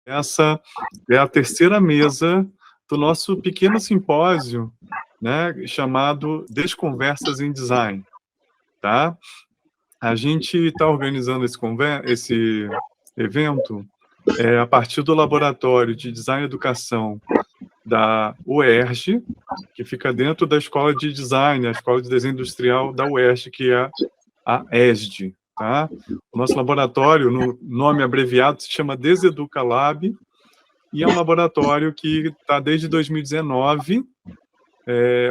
Essa é a terceira mesa do nosso pequeno simpósio, né, chamado Desconversas em Design, tá? A gente está organizando esse evento a partir do Laboratório de Design e Educação da UERJ, que fica dentro da Escola de Design, a Escola de Desenho Industrial da UERJ, que é a ESD, tá? O nosso laboratório, no nome abreviado, se chama Deseduca Lab, e é um laboratório que está desde 2019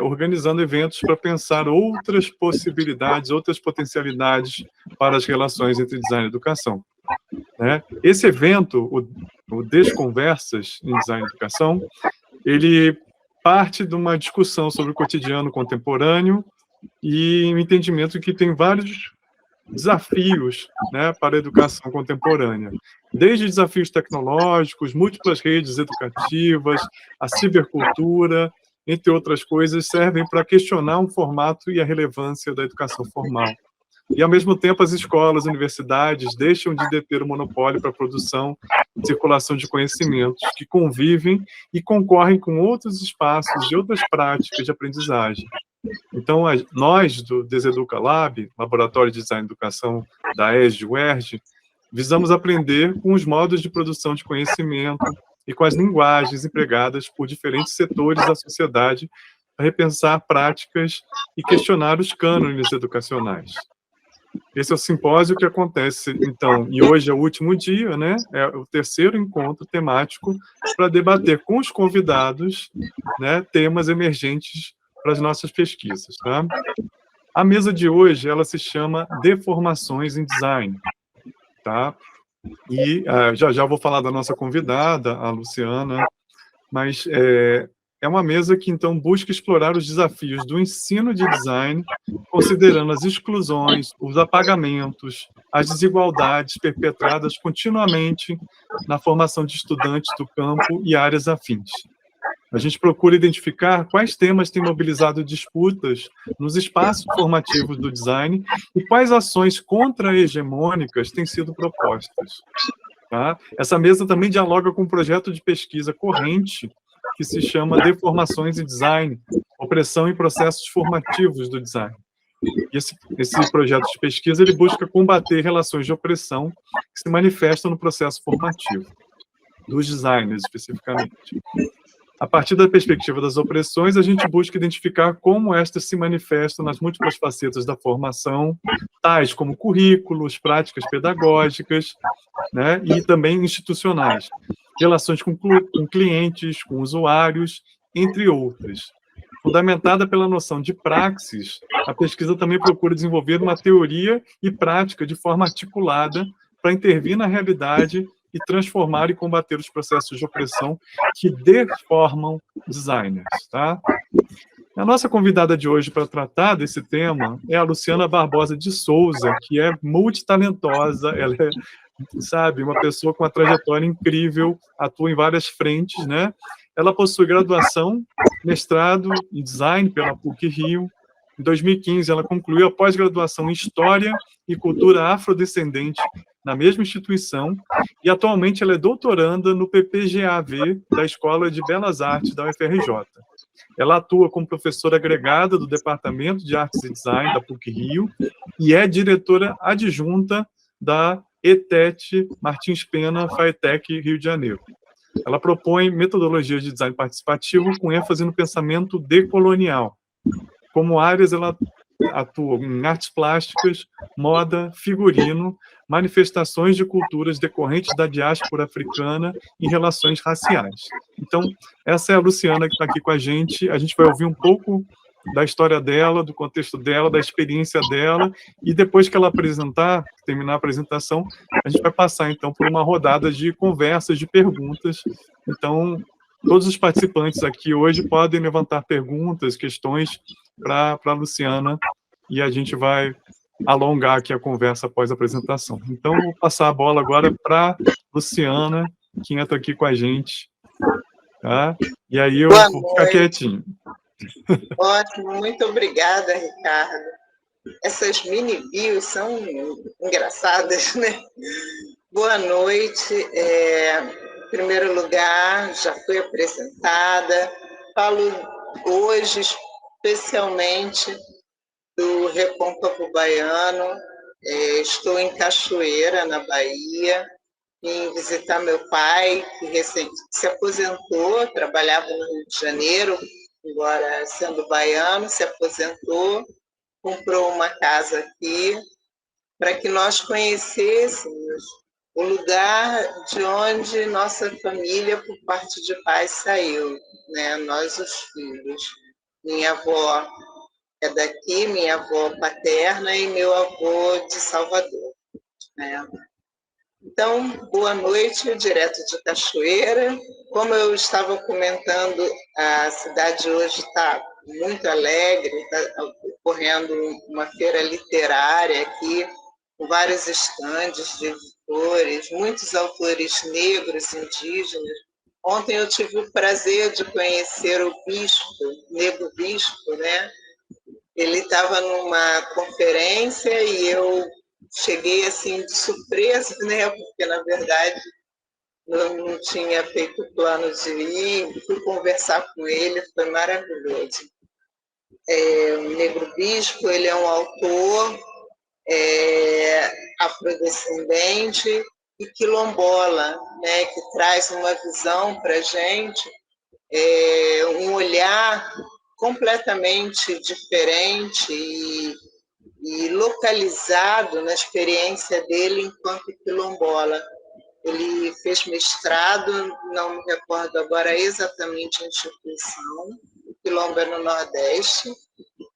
organizando eventos para pensar outras possibilidades, outras potencialidades para as relações entre design e educação, né? Esse evento, o Desconversas em Design e Educação, ele parte de uma discussão sobre o cotidiano contemporâneo e um entendimento que tem vários desafios, né, para a educação contemporânea. Desde desafios tecnológicos, múltiplas redes educativas, a cibercultura, entre outras coisas, servem para questionar um formato e a relevância da educação formal. E, ao mesmo tempo, as escolas, universidades deixam de deter o monopólio para a produção e circulação de conhecimentos que convivem e concorrem com outros espaços e outras práticas de aprendizagem. Então, nós, do Deseduca Lab, Laboratório de Design e Educação da ESD-UERJ, visamos aprender com os modos de produção de conhecimento e com as linguagens empregadas por diferentes setores da sociedade para repensar práticas e questionar os cânones educacionais. Esse é o simpósio que acontece, então, e hoje é o último dia, né? É o terceiro encontro temático para debater com os convidados, né, temas emergentes para as nossas pesquisas, tá? A mesa de hoje, ela se chama Deformações em Design, tá? E já vou falar da nossa convidada, a Luciana, mas é uma mesa que, então, busca explorar os desafios do ensino de design, considerando as exclusões, os apagamentos, as desigualdades perpetradas continuamente na formação de estudantes do campo e áreas afins. A gente procura identificar quais temas têm mobilizado disputas nos espaços formativos do design e quais ações contra-hegemônicas têm sido propostas. Tá? Essa mesa também dialoga com um projeto de pesquisa corrente que se chama Deformações em Design, Opressão em Processos Formativos do Design. E esse projeto de pesquisa ele busca combater relações de opressão que se manifestam no processo formativo, dos designers especificamente. A partir da perspectiva das opressões, a gente busca identificar como estas se manifestam nas múltiplas facetas da formação, tais como currículos, práticas pedagógicas, né, e também institucionais, relações com clientes, com usuários, entre outras. Fundamentada pela noção de praxis, a pesquisa também procura desenvolver uma teoria e prática de forma articulada para intervir na realidade e transformar e combater os processos de opressão que deformam designers, tá? A nossa convidada de hoje para tratar desse tema é a Luciana Barbosa de Souza, que é multitalentosa, ela é, sabe, uma pessoa com uma trajetória incrível, atua em várias frentes, né? Ela possui graduação, mestrado em design pela PUC-Rio. Em 2015, ela concluiu a pós-graduação em História e Cultura Afrodescendente na mesma instituição, e atualmente ela é doutoranda no PPGAV da Escola de Belas Artes da UFRJ. Ela atua como professora agregada do Departamento de Artes e Design da PUC-Rio e é diretora adjunta da ETET Martins Pena FAETEC Rio de Janeiro. Ela propõe metodologias de design participativo com ênfase no pensamento decolonial. Como áreas, ela atua em artes plásticas, moda, figurino, manifestações de culturas decorrentes da diáspora africana e relações raciais. Então, essa é a Luciana que está aqui com a gente vai ouvir um pouco da história dela, do contexto dela, da experiência dela, e depois que ela terminar a apresentação, a gente vai passar, então, por uma rodada de conversas, de perguntas. Então, todos os participantes aqui hoje podem levantar perguntas, questões para a Luciana, e a gente vai alongar aqui a conversa após a apresentação. Então, vou passar a bola agora para a Luciana, que entra aqui com a gente. Tá? E aí eu vou ficar quietinho. Ótimo, muito obrigada, Ricardo. Essas mini bios são engraçadas, né? Boa noite. primeiro lugar, já fui apresentada, falo hoje especialmente do Recôncavo Baiano. Estou em Cachoeira, na Bahia, vim visitar meu pai, que recente se aposentou, trabalhava no Rio de Janeiro, embora sendo baiano, se aposentou, comprou uma casa aqui, para que nós conhecêssemos o lugar de onde nossa família, por parte de pai, saiu, né? Nós, os filhos. Minha avó é daqui, minha avó paterna e meu avô de Salvador, né? Então, boa noite, direto de Cachoeira. Como eu estava comentando, a cidade hoje está muito alegre, está ocorrendo uma feira literária aqui, com vários estandes de editores, muitos autores negros, indígenas. Ontem eu tive o prazer de conhecer o Bispo, Nego Bispo, né? Ele estava numa conferência e eu cheguei assim de surpresa, né? Porque na verdade eu não tinha feito o plano de ir, fui conversar com ele, foi maravilhoso. O Negro Bispo, ele é um autor afrodescendente e quilombola, né? Que traz uma visão para a gente, um olhar completamente diferente e localizado na experiência dele enquanto quilombola. Ele fez mestrado, não me recordo agora exatamente a instituição, o Quilombo é no Nordeste,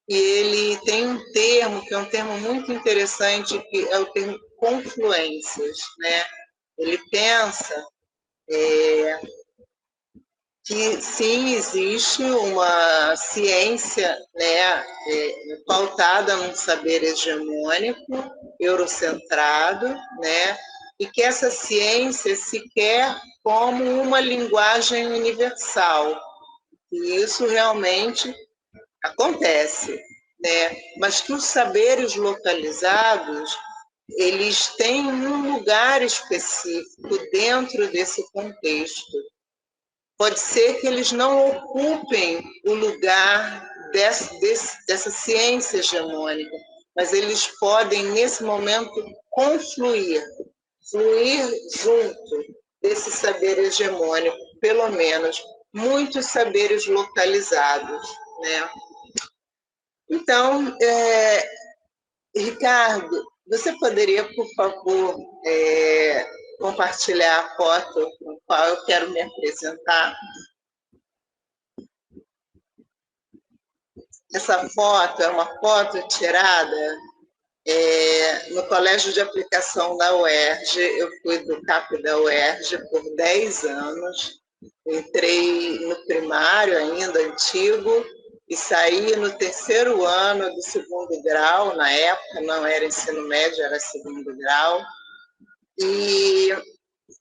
e ele tem um termo, que é um termo muito interessante, que é o termo confluências, né? Ele pensa que sim, existe uma ciência, né, pautada num saber hegemônico, eurocentrado, né, e que essa ciência se quer como uma linguagem universal. E isso realmente acontece, né? Mas que os saberes localizados, eles têm um lugar específico dentro desse contexto. Pode ser que eles não ocupem o lugar dessa ciência hegemônica, mas eles podem, nesse momento, fluir junto desse saber hegemônico, pelo menos muitos saberes localizados, né? Então, Ricardo, você poderia, por favor, compartilhar a foto com a qual eu quero me apresentar? Essa foto é uma foto tirada no Colégio de Aplicação da UERJ. Eu fui do CAP da UERJ por 10 anos. Entrei no primário ainda, antigo, e saí no 3º ano do 2º grau. Na época não era ensino médio, era 2º grau. E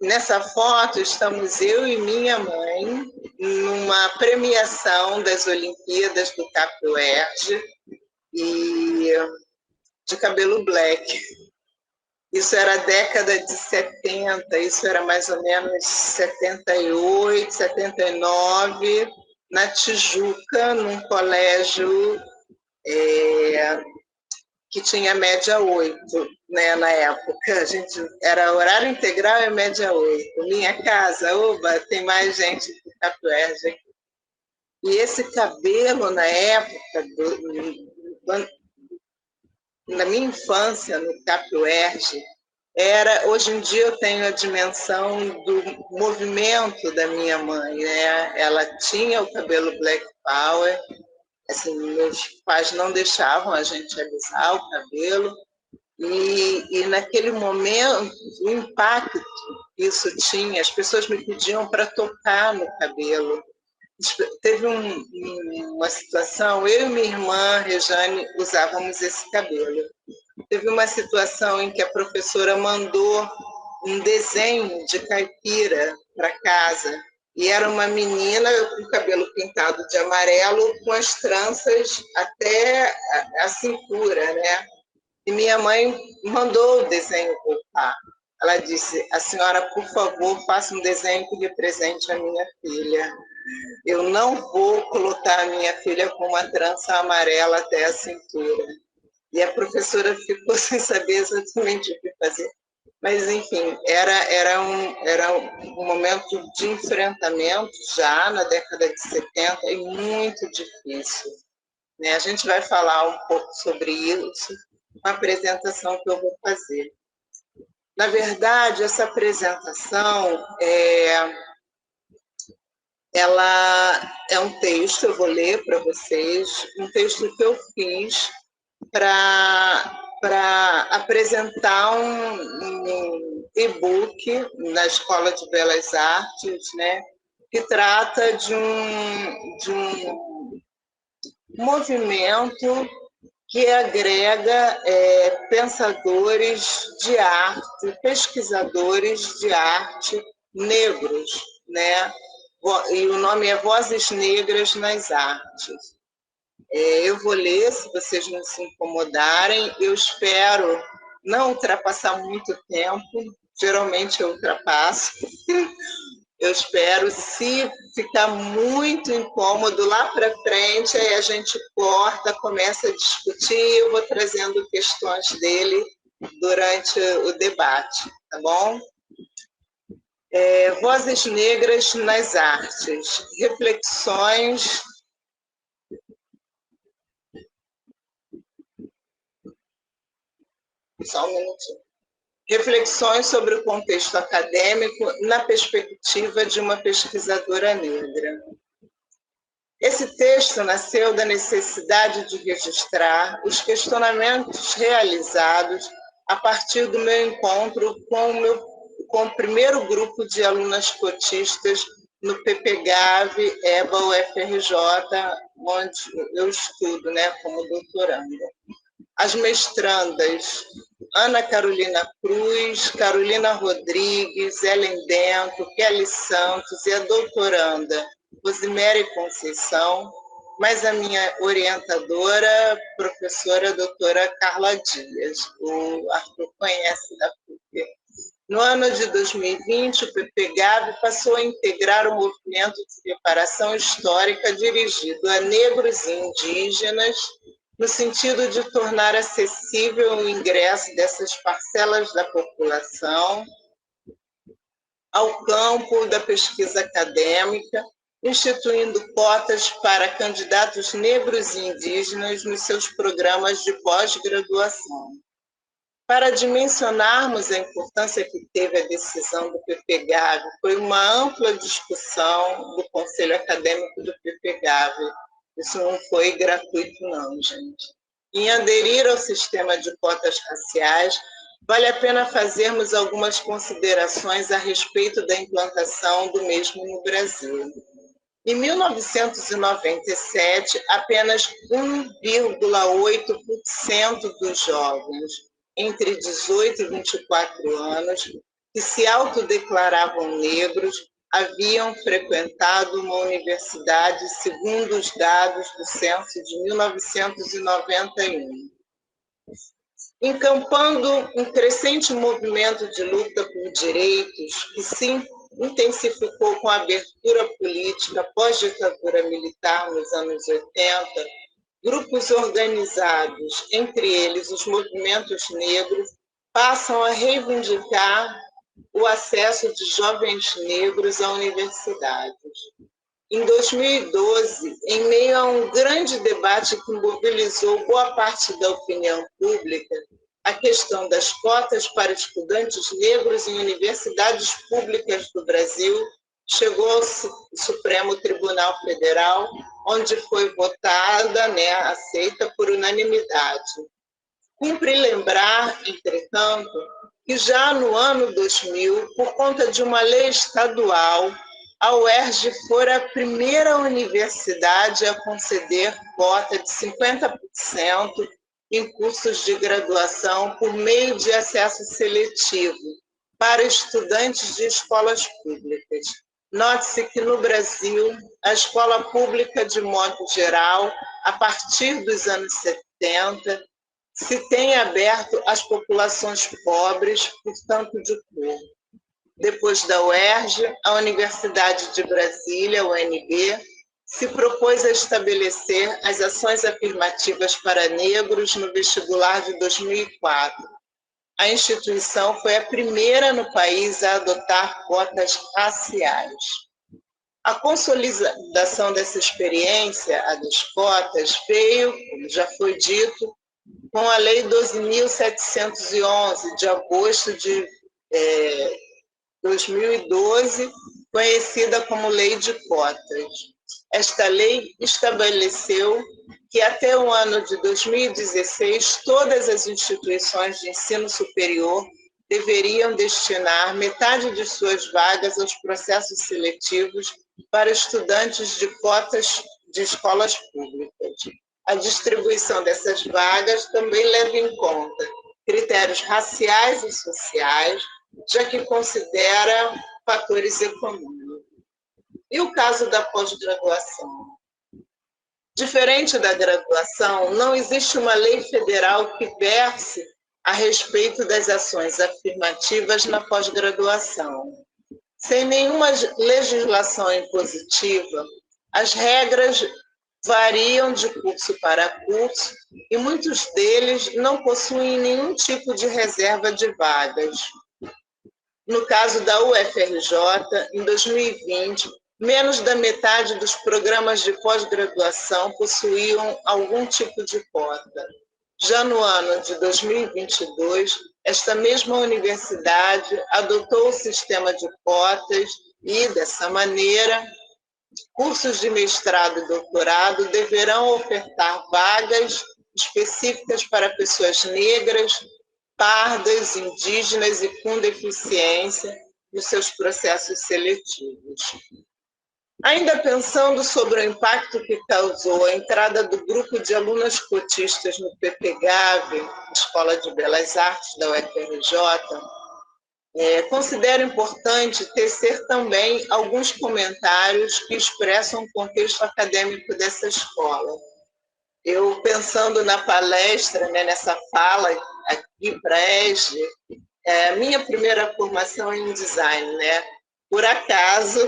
nessa foto estamos eu e minha mãe numa premiação das Olimpíadas do CAP-UERJ e de cabelo black. Isso era a década de 70, isso era mais ou menos 78, 79, na Tijuca, num colégio que tinha média 8, né, na época. A gente era horário integral e média 8. Minha casa, oba, tem mais gente do CAP-UERJ aqui. E esse cabelo, na época, na minha infância, no CAP-UERJ, hoje em dia eu tenho a dimensão do movimento da minha mãe, né? Ela tinha o cabelo Black Power, assim, meus pais não deixavam a gente alisar o cabelo, e naquele momento, o impacto que isso tinha, as pessoas me pediam para tocar no cabelo. Teve uma situação, eu e minha irmã, Rejane, usávamos esse cabelo. Teve uma situação em que a professora mandou um desenho de caipira para casa, e era uma menina com o cabelo pintado de amarelo, com as tranças até a cintura, né? E minha mãe mandou o desenho voltar. Ela disse: a senhora, por favor, faça um desenho que represente a minha filha. Eu não vou colocar a minha filha com uma trança amarela até a cintura. E a professora ficou sem saber exatamente o que fazer. Mas, enfim, era um momento de enfrentamento já na década de 70 e muito difícil. Né? A gente vai falar um pouco sobre isso na apresentação que eu vou fazer. Na verdade, essa apresentação ela é um texto, eu vou ler para vocês, um texto que eu fiz para apresentar um e-book na Escola de Belas Artes, né, que trata de um movimento que agrega pensadores de arte, pesquisadores de arte negros, né? E o nome é Vozes Negras nas Artes. Eu vou ler, se vocês não se incomodarem. Eu espero não ultrapassar muito tempo, geralmente eu ultrapasso. Eu espero, se ficar muito incômodo lá para frente, aí a gente corta, começa a discutir, eu vou trazendo questões dele durante o debate, tá bom? Vozes Negras nas Artes, reflexões... Só um minutinho. Reflexões sobre o contexto acadêmico na perspectiva de uma pesquisadora negra. Esse texto nasceu da necessidade de registrar os questionamentos realizados a partir do meu encontro com o primeiro grupo de alunas cotistas no PPGAV, EBA, UFRJ, onde eu estudo, né, como doutoranda. As mestrandas Ana Carolina Cruz, Carolina Rodrigues, Ellen Bento, Kelly Santos e a doutoranda Rosemary Conceição, mas a minha orientadora, professora doutora Carla Dias. O Arthur conhece da PUC. No ano de 2020, o PPGAV passou a integrar o movimento de reparação histórica dirigido a negros e indígenas, no sentido de tornar acessível o ingresso dessas parcelas da população ao campo da pesquisa acadêmica, instituindo cotas para candidatos negros e indígenas nos seus programas de pós-graduação. Para dimensionarmos a importância que teve a decisão do PPGAV, foi uma ampla discussão do Conselho Acadêmico do PPGAV. Isso não foi gratuito, não, gente. Em aderir ao sistema de cotas raciais, vale a pena fazermos algumas considerações a respeito da implantação do mesmo no Brasil. Em 1997, apenas 1,8% dos jovens entre 18 e 24 anos que se autodeclaravam negros haviam frequentado uma universidade, segundo os dados do censo de 1991. Encampando um crescente movimento de luta por direitos que se intensificou com a abertura política pós-ditadura militar nos anos 80, grupos organizados, entre eles os movimentos negros, passam a reivindicar o acesso de jovens negros a universidades. Em 2012, em meio a um grande debate que mobilizou boa parte da opinião pública, a questão das cotas para estudantes negros em universidades públicas do Brasil chegou ao Supremo Tribunal Federal, onde foi votada, aceita por unanimidade. Cumpre lembrar, entretanto, que já no ano 2000, por conta de uma lei estadual, a UERJ fora a primeira universidade a conceder cota de 50% em cursos de graduação por meio de acesso seletivo para estudantes de escolas públicas. Note-se que no Brasil, a escola pública, de modo geral, a partir dos anos 70, se tem aberto às populações pobres, portanto de cor. Depois da UERJ, a Universidade de Brasília, UNB, se propôs a estabelecer as ações afirmativas para negros no vestibular de 2004. A instituição foi a primeira no país a adotar cotas raciais. A consolidação dessa experiência, a das cotas, veio, como já foi dito, com a Lei 12.711, de agosto de 2012, conhecida como Lei de Cotas. Esta lei estabeleceu que até o ano de 2016, todas as instituições de ensino superior deveriam destinar metade de suas vagas aos processos seletivos para estudantes de cotas de escolas públicas. A distribuição dessas vagas também leva em conta critérios raciais e sociais, já que considera fatores econômicos. E o caso da pós-graduação? Diferente da graduação, não existe uma lei federal que verse a respeito das ações afirmativas na pós-graduação. Sem nenhuma legislação impositiva, as regras variam de curso para curso e muitos deles não possuem nenhum tipo de reserva de vagas. No caso da UFRJ, em 2020, menos da metade dos programas de pós-graduação possuíam algum tipo de cota. Já no ano de 2022, esta mesma universidade adotou o sistema de cotas e, dessa maneira, cursos de mestrado e doutorado deverão ofertar vagas específicas para pessoas negras, pardas, indígenas e com deficiência nos seus processos seletivos. Ainda pensando sobre o impacto que causou a entrada do grupo de alunas cotistas no PPGAV, Escola de Belas Artes da UFRJ, considero importante tecer também alguns comentários que expressam o contexto acadêmico dessa escola. Eu, pensando na palestra, nessa fala aqui para a ESG, minha primeira formação é em design, Por acaso,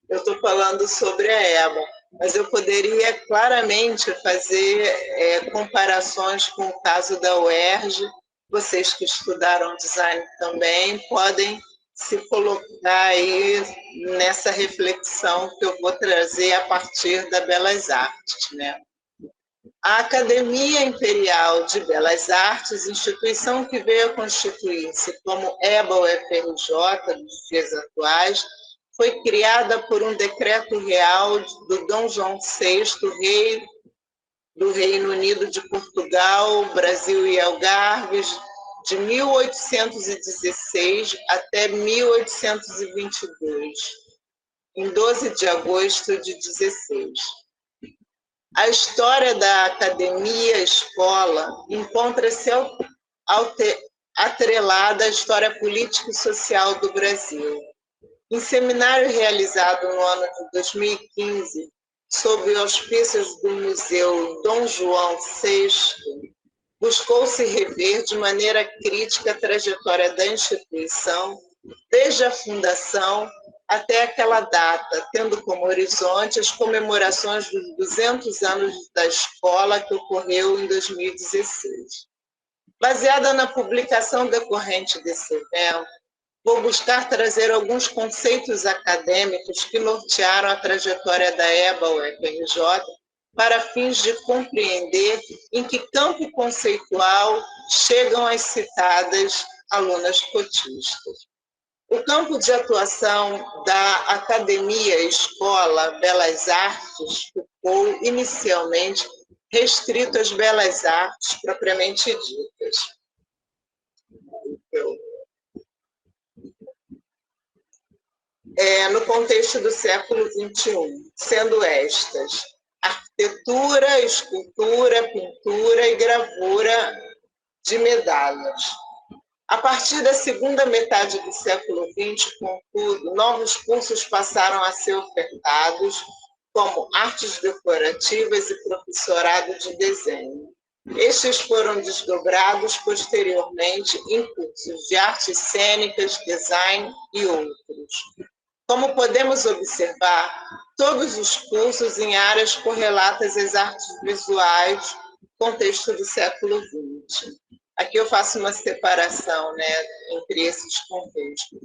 eu estou falando sobre a EBA, mas eu poderia claramente fazer comparações com o caso da UERJ. Vocês que estudaram design também podem se colocar aí nessa reflexão que eu vou trazer a partir da Belas Artes, A Academia Imperial de Belas Artes, instituição que veio a constituir-se como EBA-UFRJ nos dias atuais, foi criada por um decreto real do Dom João VI, rei do Reino Unido de Portugal, Brasil e Algarves, de 1816 até 1822, em 12 de agosto de 16. A história da Academia Escola encontra-se atrelada à história política e social do Brasil. Em seminário realizado no ano de 2015, sob auspícios do Museu Dom João VI, buscou-se rever de maneira crítica a trajetória da instituição, desde a fundação até aquela data, tendo como horizonte as comemorações dos 200 anos da escola, que ocorreu em 2016. Baseada na publicação decorrente desse evento, vou buscar trazer alguns conceitos acadêmicos que nortearam a trajetória da EBA-UFRJ para fins de compreender em que campo conceitual chegam as citadas alunas cotistas. O campo de atuação da Academia Escola Belas Artes ficou inicialmente restrito às belas artes propriamente ditas. No contexto do século XXI, sendo estas arquitetura, escultura, pintura e gravura de medalhas. A partir da segunda metade do século XX, contudo, novos cursos passaram a ser ofertados, como artes decorativas e professorado de desenho. Estes foram desdobrados posteriormente em cursos de artes cênicas, design e outros. Como podemos observar, todos os cursos em áreas correlatas às artes visuais, contexto do século XX. Aqui eu faço uma separação, né, entre esses contextos.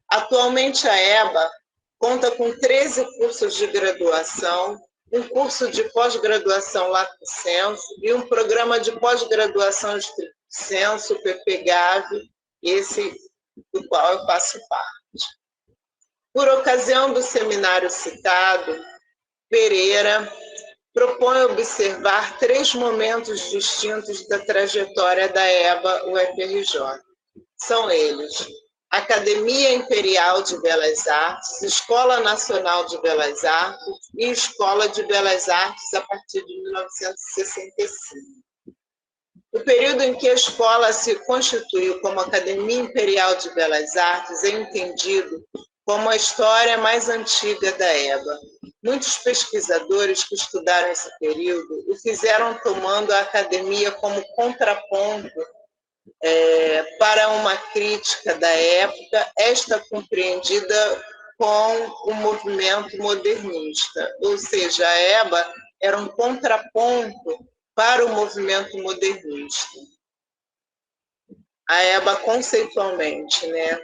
Atualmente, a EBA conta com 13 cursos de graduação, um curso de pós-graduação Lato Sensu e um programa de pós-graduação Estricto Sensu, PPGAV, esse do qual eu faço parte. Por ocasião do seminário citado, Pereira propõe observar 3 momentos distintos da trajetória da EBA UFRJ. São eles: Academia Imperial de Belas Artes, Escola Nacional de Belas Artes e Escola de Belas Artes a partir de 1965. O período em que a escola se constituiu como Academia Imperial de Belas Artes é entendido como a história mais antiga da EBA. Muitos pesquisadores que estudaram esse período o fizeram tomando a academia como contraponto para uma crítica da época, esta compreendida com o movimento modernista, ou seja, a EBA era um contraponto para o movimento modernista. A EBA, conceitualmente, né?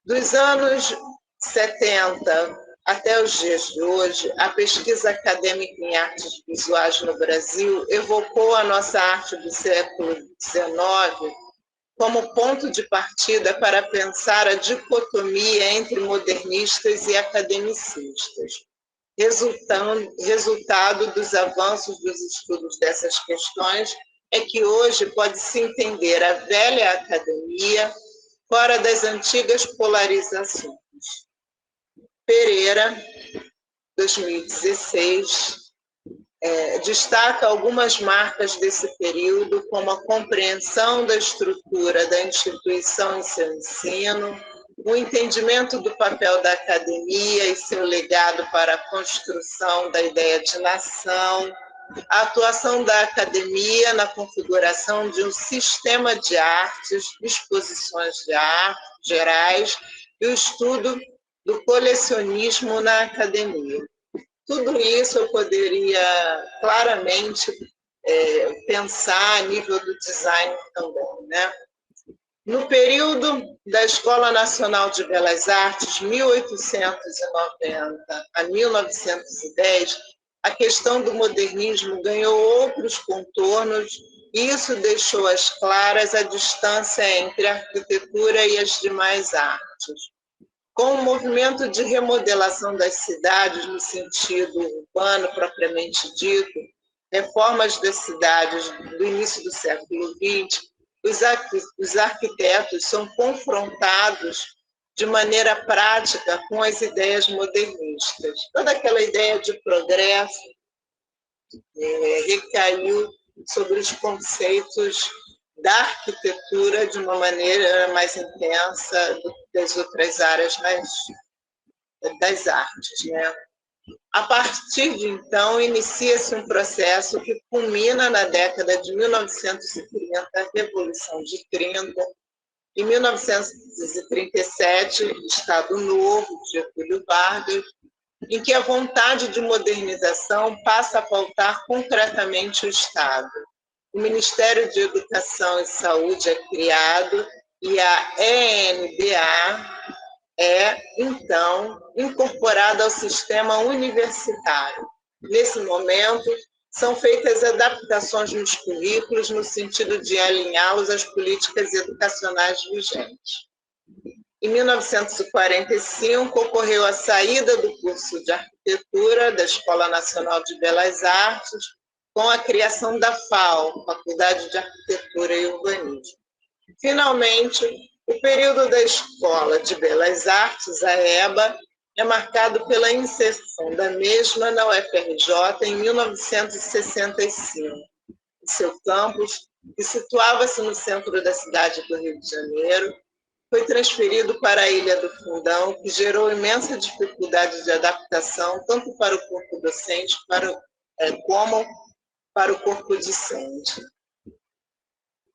Dos anos 70 até os dias de hoje, a pesquisa acadêmica em artes visuais no Brasil evocou a nossa arte do século XIX como ponto de partida para pensar a dicotomia entre modernistas e academicistas. Resultado dos avanços dos estudos dessas questões é que hoje pode-se entender a velha academia fora das antigas polarizações. Pereira, 2016, destaca algumas marcas desse período, como a compreensão da estrutura da instituição em seu ensino, o entendimento do papel da academia e seu legado para a construção da ideia de nação, a atuação da academia na configuração de um sistema de artes, exposições de arte gerais e o estudo do colecionismo na academia. Tudo isso eu poderia claramente pensar a nível do design também, né? No período da Escola Nacional de Belas Artes, 1890 a 1910, a questão do modernismo ganhou outros contornos e isso deixou às claras a distância entre a arquitetura e as demais artes. Com o movimento de remodelação das cidades no sentido urbano propriamente dito, reformas das cidades do início do século XX, os arquitetos são confrontados de maneira prática com as ideias modernistas. Toda aquela ideia de progresso recaiu sobre os conceitos da arquitetura de uma maneira mais intensa do que das outras áreas das artes, né? A partir de então, inicia-se um processo que culmina na década de 1930, a Revolução de 30. Em 1937, Estado Novo, Getúlio Vargas, em que a vontade de modernização passa a pautar concretamente o Estado. O Ministério de Educação e Saúde é criado e a ENBA é, então, incorporada ao sistema universitário. Nesse momento, são feitas adaptações nos currículos no sentido de alinhá-los às políticas educacionais vigentes. Em 1945, ocorreu a saída do curso de arquitetura da Escola Nacional de Belas Artes, com a criação da FAU, Faculdade de Arquitetura e Urbanismo. Finalmente, o período da Escola de Belas Artes, a EBA, é marcado pela inserção da mesma na UFRJ em 1965. Seu campus, que situava-se no centro da cidade do Rio de Janeiro, foi transferido para a Ilha do Fundão, que gerou imensa dificuldade de adaptação, tanto para o corpo docente como para o corpo discente.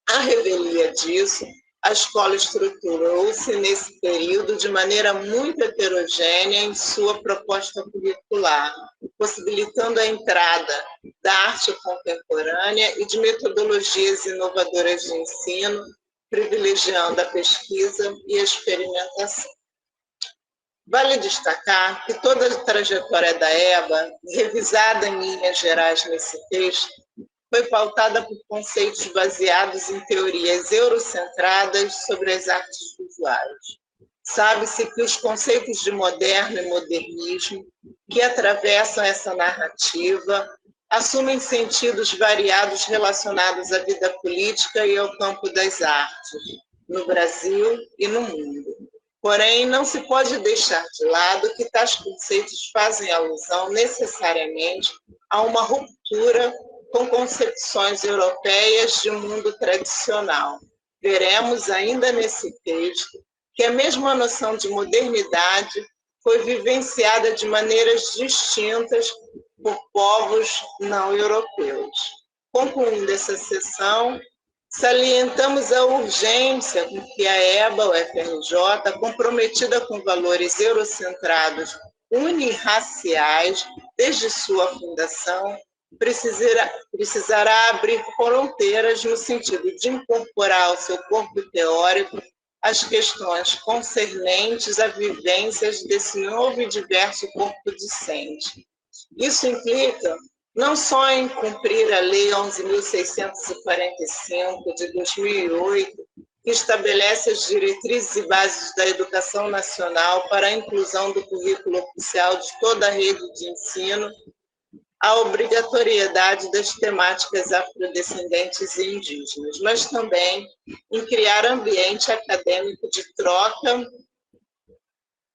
À revelia disso, a escola estruturou-se nesse período de maneira muito heterogênea em sua proposta curricular, possibilitando a entrada da arte contemporânea e de metodologias inovadoras de ensino, privilegiando a pesquisa e a experimentação. Vale destacar que toda a trajetória da EBA, revisada em linhas gerais nesse texto, foi pautada por conceitos baseados em teorias eurocentradas sobre as artes visuais. Sabe-se que os conceitos de moderno e modernismo que atravessam essa narrativa assumem sentidos variados relacionados à vida política e ao campo das artes, no Brasil e no mundo. Porém, não se pode deixar de lado que tais conceitos fazem alusão necessariamente a uma ruptura com concepções europeias de mundo tradicional. Veremos ainda nesse texto que a mesma noção de modernidade foi vivenciada de maneiras distintas por povos não europeus. Concluindo essa sessão, salientamos a urgência com que a EBA, o FRJ, comprometida com valores eurocentrados unirraciais desde sua fundação, precisará abrir fronteiras no sentido de incorporar ao seu corpo teórico as questões concernentes a vivências desse novo e diverso corpo discente. Isso implica não só em cumprir a Lei 11.645 de 2008, que estabelece as diretrizes e bases da educação nacional para a inclusão do currículo oficial de toda a rede de ensino, a obrigatoriedade das temáticas afrodescendentes e indígenas, mas também em criar ambiente acadêmico de troca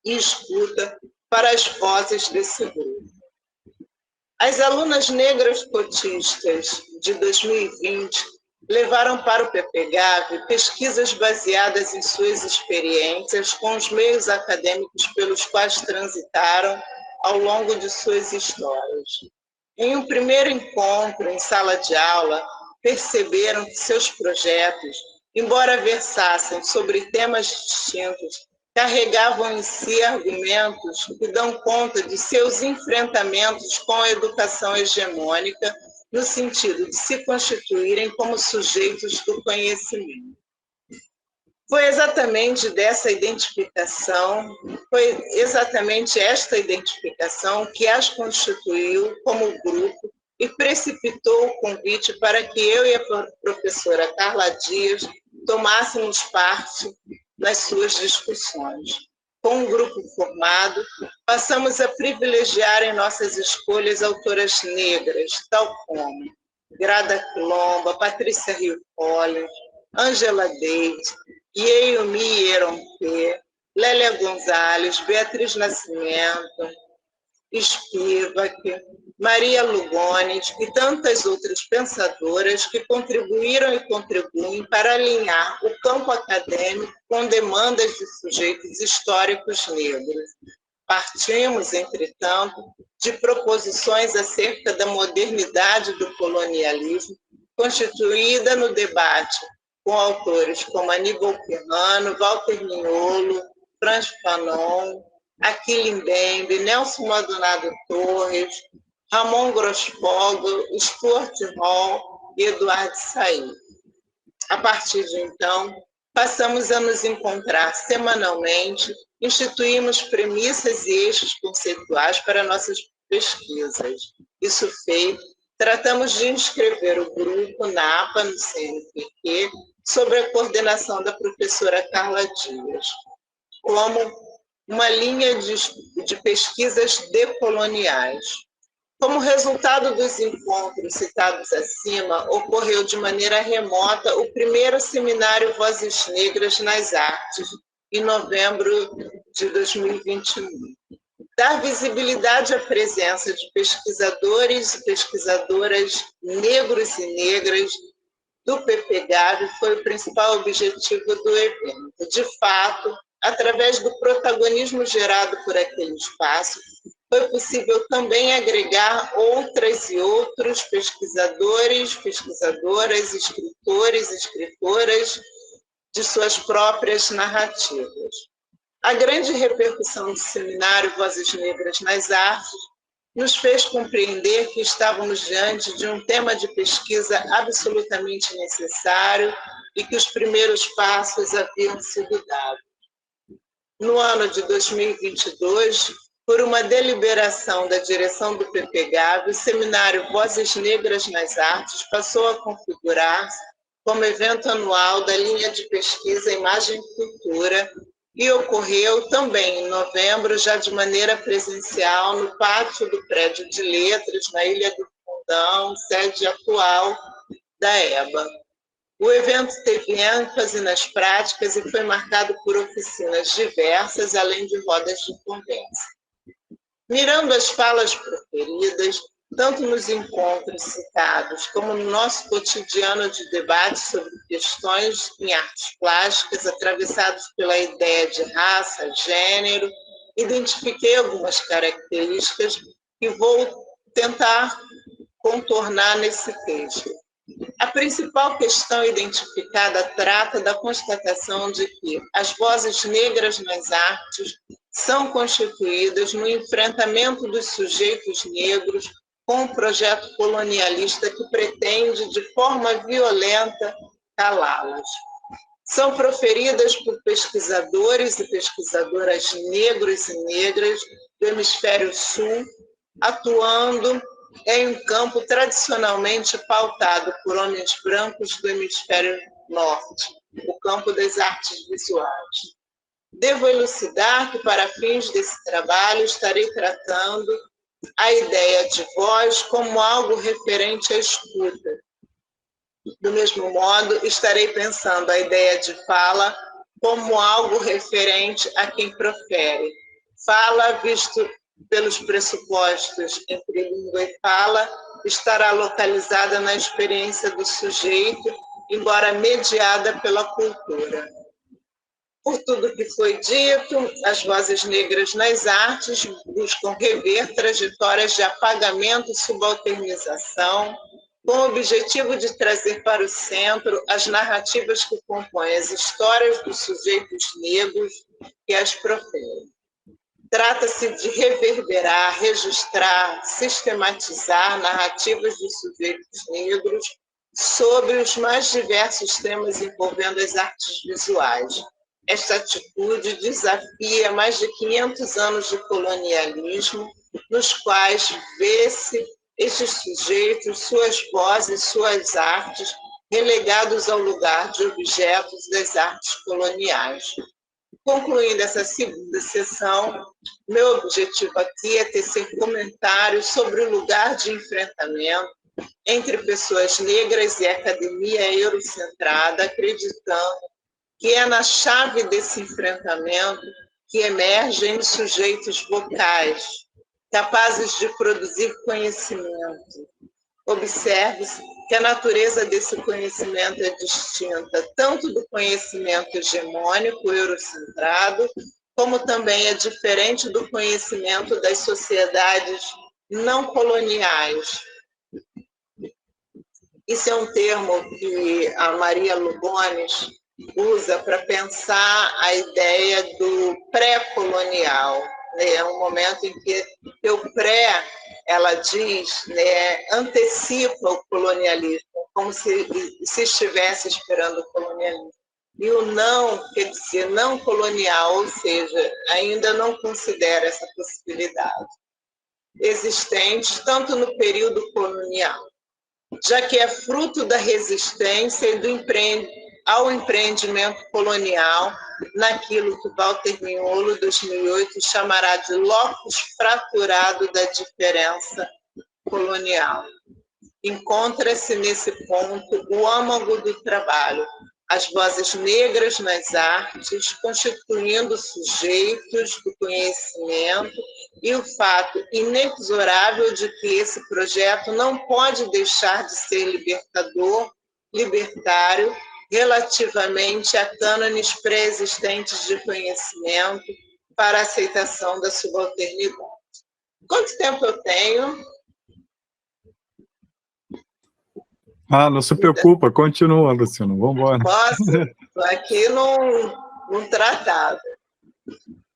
e escuta para as vozes desse grupo. As alunas negras cotistas de 2020 levaram para o PPGAV pesquisas baseadas em suas experiências com os meios acadêmicos pelos quais transitaram ao longo de suas histórias. Em um primeiro encontro em sala de aula, perceberam que seus projetos, embora versassem sobre temas distintos, carregavam em si argumentos que dão conta de seus enfrentamentos com a educação hegemônica, no sentido de se constituírem como sujeitos do conhecimento. Foi exatamente esta identificação que as constituiu como grupo e precipitou o convite para que eu e a professora Carla Dias tomássemos parte nas suas discussões. Com um grupo formado, passamos a privilegiar em nossas escolhas autoras negras, tal como Grada Quilomba, Patrícia Rio Collins, Angela Davis, Yeyomi Eronpe, Lélia Gonzalez, Beatriz Nascimento, Spivak, Maria Lugones e tantas outras pensadoras que contribuíram e contribuem para alinhar o campo acadêmico com demandas de sujeitos históricos negros. Partimos, entretanto, de proposições acerca da modernidade do colonialismo, constituída no debate com autores como Aníbal Quirrano, Walter Mignolo, Franz Fanon, Achille Mbembe, Nelson Maldonado Torres, Ramon Grossfogel, Stuart Hall e Eduardo Said. A partir de então, passamos a nos encontrar semanalmente, instituímos premissas e eixos conceituais para nossas pesquisas. Isso feito, tratamos de inscrever o grupo NAPA no CNPq, sob a coordenação da professora Carla Dias, como uma linha de pesquisas decoloniais. Como resultado dos encontros citados acima, ocorreu de maneira remota o primeiro seminário Vozes Negras nas Artes, em novembro de 2021. Dar visibilidade à presença de pesquisadores e pesquisadoras negros e negras do PPGAV foi o principal objetivo do evento. De fato, através do protagonismo gerado por aquele espaço, foi possível também agregar outras e outros pesquisadores, pesquisadoras, escritores, escritoras de suas próprias narrativas. A grande repercussão do seminário Vozes Negras nas Artes nos fez compreender que estávamos diante de um tema de pesquisa absolutamente necessário e que os primeiros passos haviam sido dados. No ano de 2022, por uma deliberação da direção do PPGAB, o seminário Vozes Negras nas Artes passou a configurar-se como evento anual da linha de pesquisa Imagem e Cultura e ocorreu também em novembro, já de maneira presencial, no pátio do Prédio de Letras, na Ilha do Fundão, sede atual da EBA. O evento teve ênfase nas práticas e foi marcado por oficinas diversas, além de rodas de conversa. Mirando as falas proferidas, tanto nos encontros citados, como no nosso cotidiano de debate sobre questões em artes plásticas, atravessados pela ideia de raça, gênero, identifiquei algumas características que vou tentar contornar nesse texto. A principal questão identificada trata da constatação de que as vozes negras nas artes são constituídas no enfrentamento dos sujeitos negros com um projeto colonialista que pretende, de forma violenta, calá-las. São proferidas por pesquisadores e pesquisadoras negros e negras do Hemisfério Sul, atuando em um campo tradicionalmente pautado por homens brancos do Hemisfério Norte, o campo das artes visuais. Devo elucidar que, para fins desse trabalho, estarei tratando a ideia de voz como algo referente à escuta. Do mesmo modo, estarei pensando a ideia de fala como algo referente a quem profere. Fala, visto pelos pressupostos entre língua e fala, estará localizada na experiência do sujeito, embora mediada pela cultura. Por tudo que foi dito, as vozes negras nas artes buscam rever trajetórias de apagamento e subalternização, com o objetivo de trazer para o centro as narrativas que compõem as histórias dos sujeitos negros que as proferem. Trata-se de reverberar, registrar, sistematizar narrativas dos sujeitos negros sobre os mais diversos temas envolvendo as artes visuais. Esta atitude desafia mais de 500 anos de colonialismo, nos quais vê-se estes sujeitos, suas vozes, suas artes, relegados ao lugar de objetos das artes coloniais. Concluindo essa segunda sessão, meu objetivo aqui é tecer comentários sobre o lugar de enfrentamento entre pessoas negras e academia eurocentrada, acreditando que é na chave desse enfrentamento que emergem os sujeitos vocais, capazes de produzir conhecimento. Observe-se que a natureza desse conhecimento é distinta tanto do conhecimento hegemônico eurocentrado, como também é diferente do conhecimento das sociedades não coloniais. Isso é um termo que a Maria Lugones usa para pensar a ideia do pré-colonial. É um momento em que o pré, ela diz, antecipa o colonialismo, como se estivesse esperando o colonialismo. E o não, quer dizer, não colonial, ou seja, ainda não considera essa possibilidade existente, tanto no período colonial, já que é fruto da resistência e ao empreendimento colonial, naquilo que Walter Mignolo, 2008, chamará de locus fraturado da diferença colonial. Encontra-se nesse ponto o âmago do trabalho, as vozes negras nas artes, constituindo sujeitos do conhecimento e o fato inexorável de que esse projeto não pode deixar de ser libertário, relativamente a cânones pré-existentes de conhecimento para a aceitação da subalternidade. Quanto tempo eu tenho? Não se preocupa, continua, Luciano, vamos embora. Posso? Estou aqui num tratado.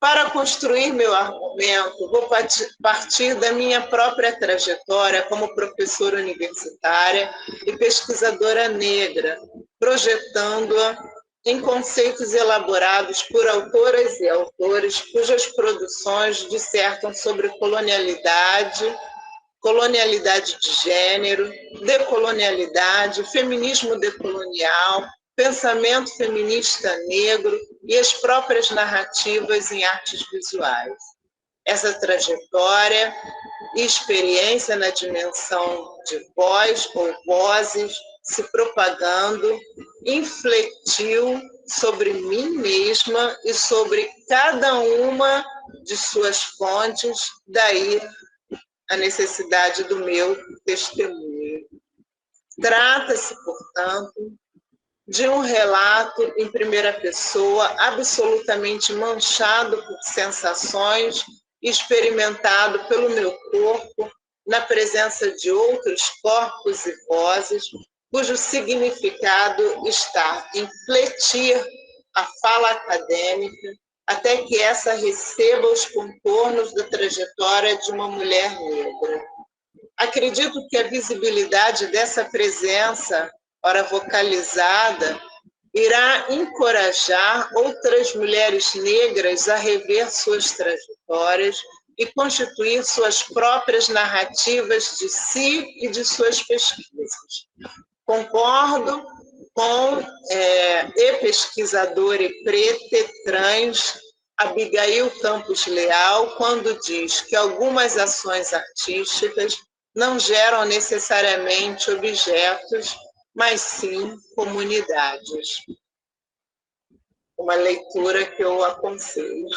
Para construir meu argumento, vou partir da minha própria trajetória como professora universitária e pesquisadora negra, projetando-a em conceitos elaborados por autoras e autores cujas produções dissertam sobre colonialidade, colonialidade de gênero, decolonialidade, feminismo decolonial, pensamento feminista negro e as próprias narrativas em artes visuais. Essa trajetória e experiência na dimensão de voz ou vozes se propagando infletiu sobre mim mesma e sobre cada uma de suas fontes, daí a necessidade do meu testemunho. Trata-se, portanto, de um relato em primeira pessoa absolutamente manchado por sensações, experimentado pelo meu corpo, na presença de outros corpos e vozes, cujo significado está em fletir a fala acadêmica até que essa receba os contornos da trajetória de uma mulher negra. Acredito que a visibilidade dessa presença, ora vocalizada, irá encorajar outras mulheres negras a rever suas trajetórias e constituir suas próprias narrativas de si e de suas pesquisas. Concordo com pesquisadora e preta e trans Abigail Campos Leal quando diz que algumas ações artísticas não geram necessariamente objetos, mas sim comunidades. Uma leitura que eu aconselho.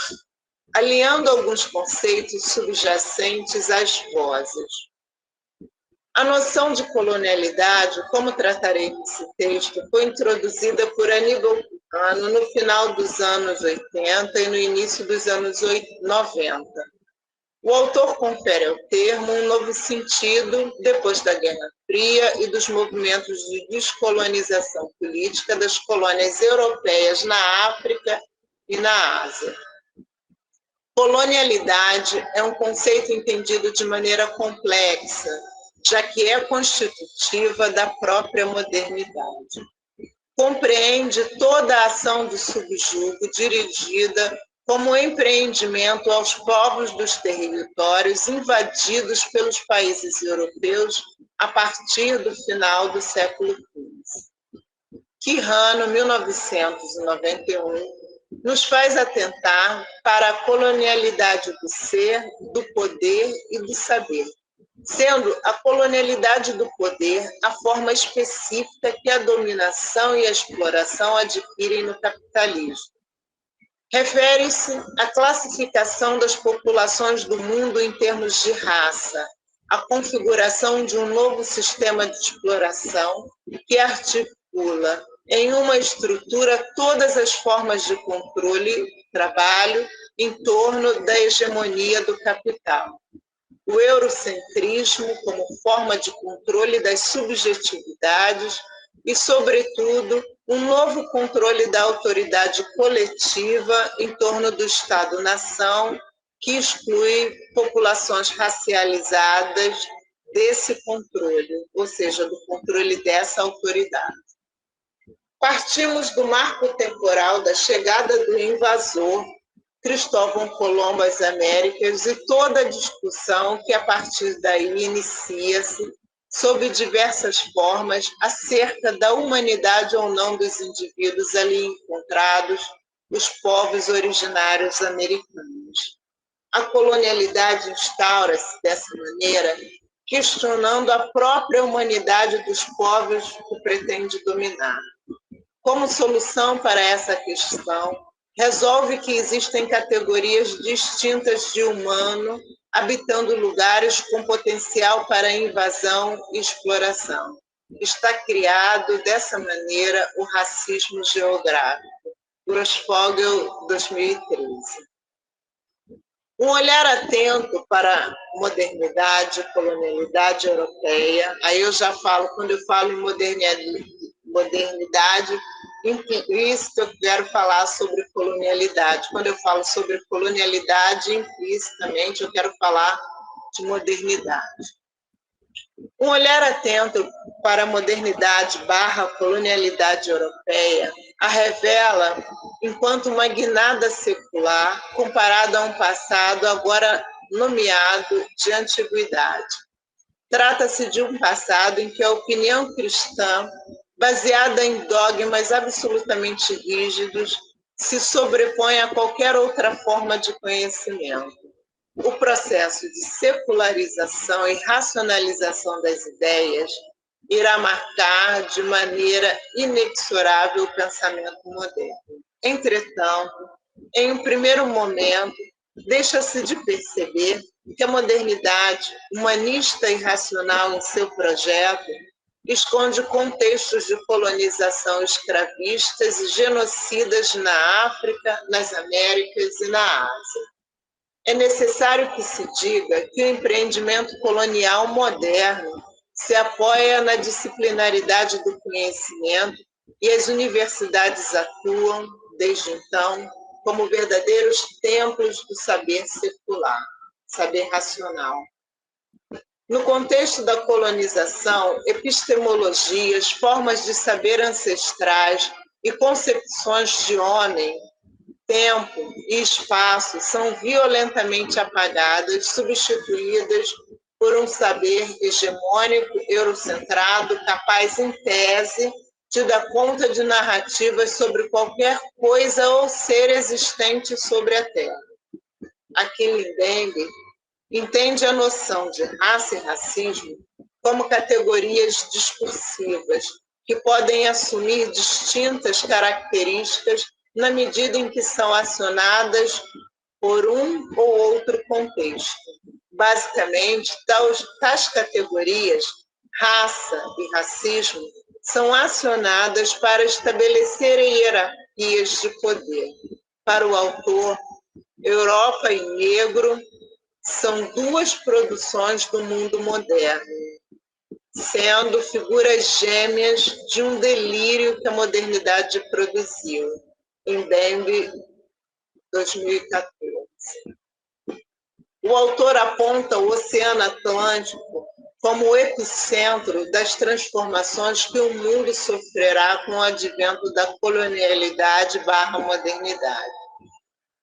Alinhando alguns conceitos subjacentes às vozes. A noção de colonialidade, como tratarei nesse texto, foi introduzida por Aníbal Bucano no final dos anos 80 e no início dos anos 90. O autor confere ao termo um novo sentido depois da Guerra Fria e dos movimentos de descolonização política das colônias europeias na África e na Ásia. Colonialidade é um conceito entendido de maneira complexa, já que é constitutiva da própria modernidade. Compreende toda a ação de subjugo dirigida como empreendimento aos povos dos territórios invadidos pelos países europeus a partir do final do século XV. Quijano, 1991, nos faz atentar para a colonialidade do ser, do poder e do saber, sendo a colonialidade do poder a forma específica que a dominação e a exploração adquirem no capitalismo. Refere-se à classificação das populações do mundo em termos de raça, à configuração de um novo sistema de exploração que articula em uma estrutura todas as formas de controle, trabalho, em torno da hegemonia do capital. O eurocentrismo como forma de controle das subjetividades e, sobretudo, um novo controle da autoridade coletiva em torno do Estado-nação, que exclui populações racializadas desse controle, ou seja, do controle dessa autoridade. Partimos do marco temporal da chegada do invasor, Cristóvão Colombo às Américas, e toda a discussão que a partir daí inicia-se sob diversas formas acerca da humanidade ou não dos indivíduos ali encontrados, os povos originários americanos. A colonialidade instaura-se dessa maneira, questionando a própria humanidade dos povos que pretende dominar. Como solução para essa questão, resolve que existem categorias distintas de humano habitando lugares com potencial para invasão e exploração. Está criado, dessa maneira, o racismo geográfico. Grossfogel, 2013. Um olhar atento para a modernidade e colonialidade europeia. Aí eu já falo, quando eu falo em modernidade, implícito, eu quero falar sobre colonialidade. Quando eu falo sobre colonialidade, implicitamente, eu quero falar de modernidade. Um olhar atento para a modernidade / colonialidade europeia a revela enquanto uma guinada secular comparada a um passado agora nomeado de antiguidade. Trata-se de um passado em que a opinião cristã, baseada em dogmas absolutamente rígidos, se sobrepõe a qualquer outra forma de conhecimento. O processo de secularização e racionalização das ideias irá marcar de maneira inexorável o pensamento moderno. Entretanto, em um primeiro momento, deixa-se de perceber que a modernidade, humanista e racional em seu projeto, esconde contextos de colonização escravistas e genocidas na África, nas Américas e na Ásia. É necessário que se diga que o empreendimento colonial moderno se apoia na disciplinaridade do conhecimento e as universidades atuam, desde então, como verdadeiros templos do saber secular, saber racional. No contexto da colonização, epistemologias, formas de saber ancestrais e concepções de homem, tempo e espaço são violentamente apagadas, substituídas por um saber hegemônico, eurocentrado, capaz, em tese, de dar conta de narrativas sobre qualquer coisa ou ser existente sobre a Terra. Aqui Mbembe entende a noção de raça e racismo como categorias discursivas que podem assumir distintas características na medida em que são acionadas por um ou outro contexto. Basicamente, tais categorias, raça e racismo, são acionadas para estabelecerem hierarquias de poder. Para o autor, Europa e negro são duas produções do mundo moderno, sendo figuras gêmeas de um delírio que a modernidade produziu. Mbembe, 2014. O autor aponta o Oceano Atlântico como o epicentro das transformações que o mundo sofrerá com o advento da colonialidade / modernidade.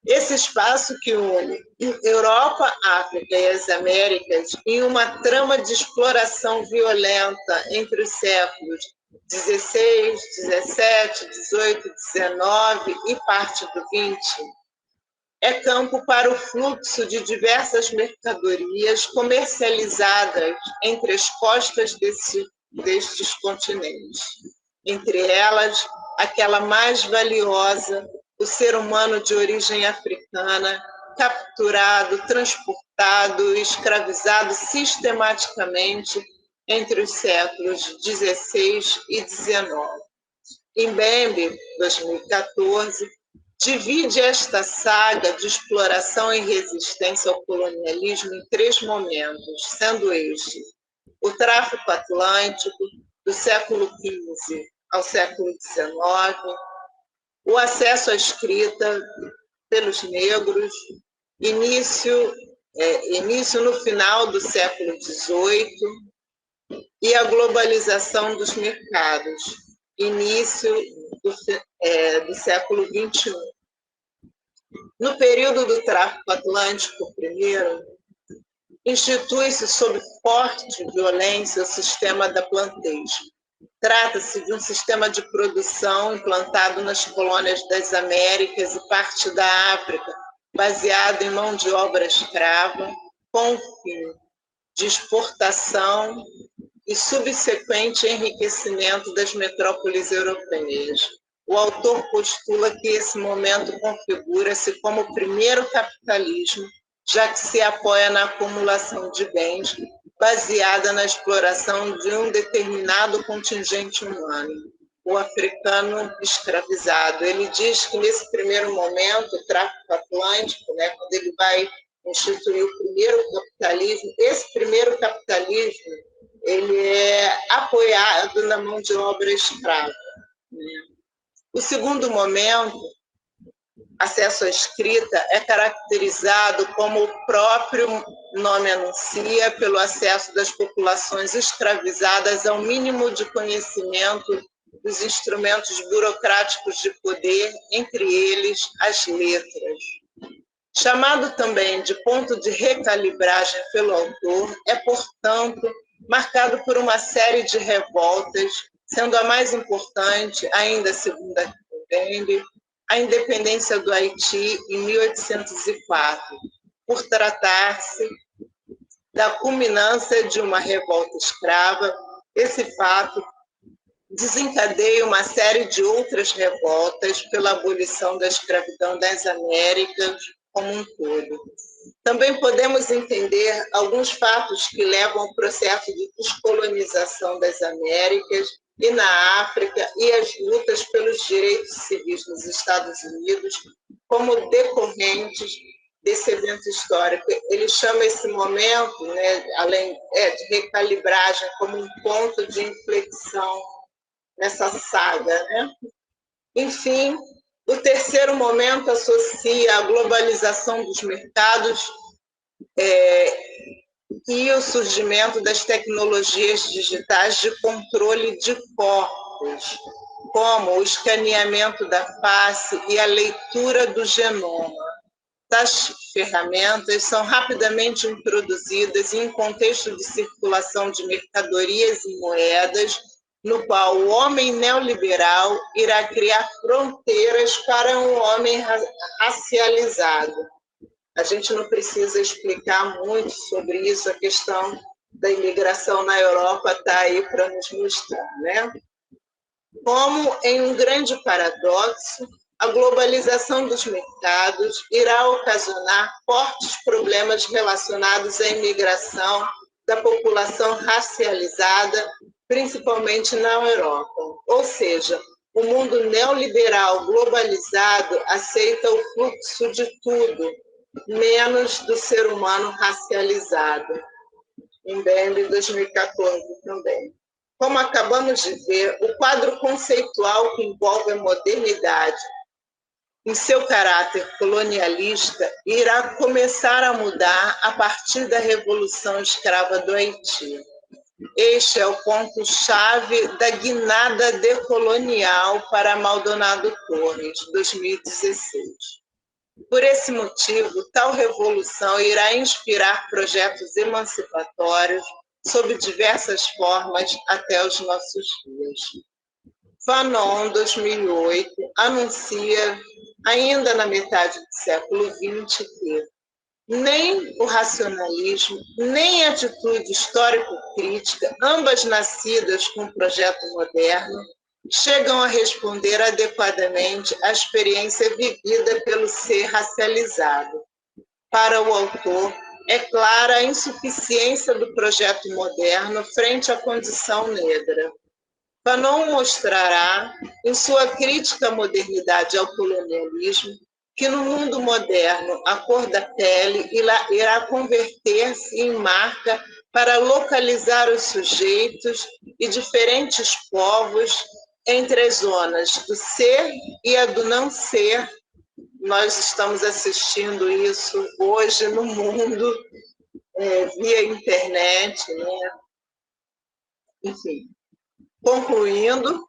Esse espaço que une Europa, África e as Américas em uma trama de exploração violenta entre os séculos XVI, XVII, XVIII, XIX e parte do XX, é campo para o fluxo de diversas mercadorias comercializadas entre as costas destes continentes. Entre elas, aquela mais valiosa, o ser humano de origem africana, capturado, transportado e escravizado sistematicamente entre os séculos XVI e XIX. Mbembe, 2014, divide esta saga de exploração e resistência ao colonialismo em 3 momentos, sendo este o tráfico atlântico, do século XV ao século XIX, o acesso à escrita pelos negros, início no final do século XVIII, e a globalização dos mercados, início do século XXI. No período do tráfico atlântico primeiro, institui-se sob forte violência o sistema da plantation. Trata-se de um sistema de produção implantado nas colônias das Américas e parte da África, baseado em mão de obra escrava, com o fim de exportação e subsequente enriquecimento das metrópoles europeias. O autor postula que esse momento configura-se como o primeiro capitalismo, já que se apoia na acumulação de bens baseada na exploração de um determinado contingente humano, o africano escravizado. Ele diz que nesse primeiro momento, o tráfico atlântico, quando ele vai instituiu o primeiro capitalismo. Esse primeiro capitalismo ele é apoiado na mão de obra escrava. O segundo momento, acesso à escrita, é caracterizado, como o próprio nome anuncia, pelo acesso das populações escravizadas ao mínimo de conhecimento dos instrumentos burocráticos de poder, entre eles as letras. Chamado também de ponto de recalibragem pelo autor, é, portanto, marcado por uma série de revoltas, sendo a mais importante, ainda segundo a Mbembe, a independência do Haiti em 1804, por tratar-se da culminância de uma revolta escrava. Esse fato desencadeia uma série de outras revoltas pela abolição da escravidão das Américas como um todo. Também podemos entender alguns fatos que levam ao processo de descolonização das Américas e na África e as lutas pelos direitos civis nos Estados Unidos como decorrentes desse evento histórico. Ele chama esse momento, né, além de recalibragem, como um ponto de inflexão nessa saga, né? Enfim, o terceiro momento associa a globalização dos mercados e o surgimento das tecnologias digitais de controle de corpos, como o escaneamento da face e a leitura do genoma. Tais ferramentas são rapidamente introduzidas em um contexto de circulação de mercadorias e moedas, no qual o homem neoliberal irá criar fronteiras para um homem racializado. A gente não precisa explicar muito sobre isso, a questão da imigração na Europa está aí para nos mostrar, né? Como em um grande paradoxo, a globalização dos mercados irá ocasionar fortes problemas relacionados à imigração da população racializada, principalmente na Europa. Ou seja, o mundo neoliberal globalizado aceita o fluxo de tudo, menos do ser humano racializado. Mbembe, 2014 também. Como acabamos de ver, o quadro conceitual que envolve a modernidade, em seu caráter colonialista, irá começar a mudar a partir da Revolução Escrava do Haiti. Este é o ponto-chave da guinada decolonial para Maldonado Torres, 2016. Por esse motivo, tal revolução irá inspirar projetos emancipatórios sob diversas formas até os nossos dias. Fanon, 2008, anuncia, ainda na metade do século XX, que nem o racionalismo, nem a atitude histórico-crítica, ambas nascidas com o projeto moderno, chegam a responder adequadamente à experiência vivida pelo ser racializado. Para o autor, é clara a insuficiência do projeto moderno frente à condição negra. Fanon mostrará, em sua crítica à modernidade e ao colonialismo, que no mundo moderno a cor da pele irá converter-se em marca para localizar os sujeitos e diferentes povos entre as zonas do ser e a do não ser. Nós estamos assistindo isso hoje no mundo, via internet, né? Enfim, concluindo,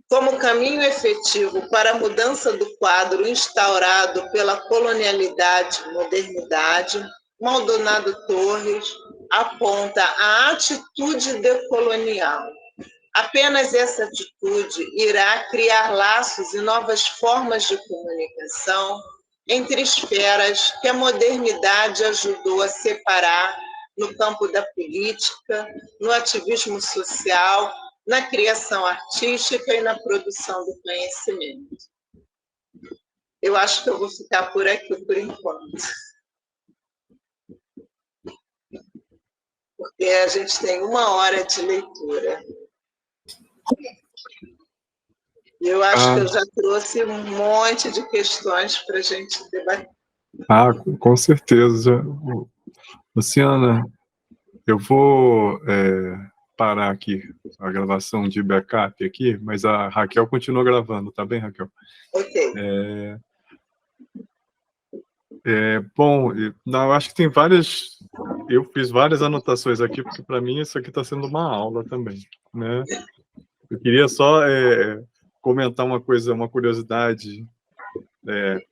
como caminho efetivo para a mudança do quadro instaurado pela colonialidade e modernidade, Maldonado Torres aponta a atitude decolonial. Apenas essa atitude irá criar laços e novas formas de comunicação entre esferas que a modernidade ajudou a separar no campo da política, no ativismo social, na criação artística e na produção do conhecimento. Eu acho que eu vou ficar por aqui por enquanto. Porque a gente tem 1 hora de leitura. E eu acho que eu já trouxe um monte de questões para a gente debater. Ah, com certeza. Luciana, eu vou parar aqui a gravação de backup aqui, mas a Raquel continua gravando, tá bem, Raquel? Ok. Bom, não, eu acho que tem várias... Eu fiz várias anotações aqui, porque para mim isso aqui está sendo uma aula também, né? Eu queria só comentar uma coisa, uma curiosidade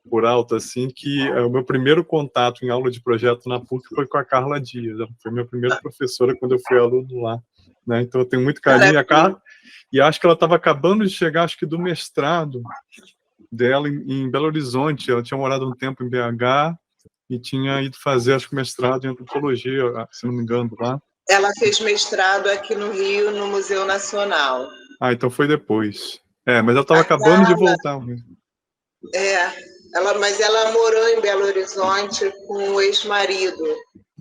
por alto, assim, que o meu primeiro contato em aula de projeto na PUC foi com a Carla Dias. Ela foi minha primeira professora quando eu fui aluno lá, né? Então eu tenho muito carinho. A Carla, e acho que ela estava acabando de chegar, acho que do mestrado dela em Belo Horizonte. Ela tinha morado um tempo em BH e tinha ido fazer, acho que, mestrado em antropologia, se não me engano, lá. Ela fez mestrado aqui no Rio, no Museu Nacional. Ah, então foi depois. Mas ela estava A acabando de Carla, voltar. mas ela morou em Belo Horizonte com o ex-marido,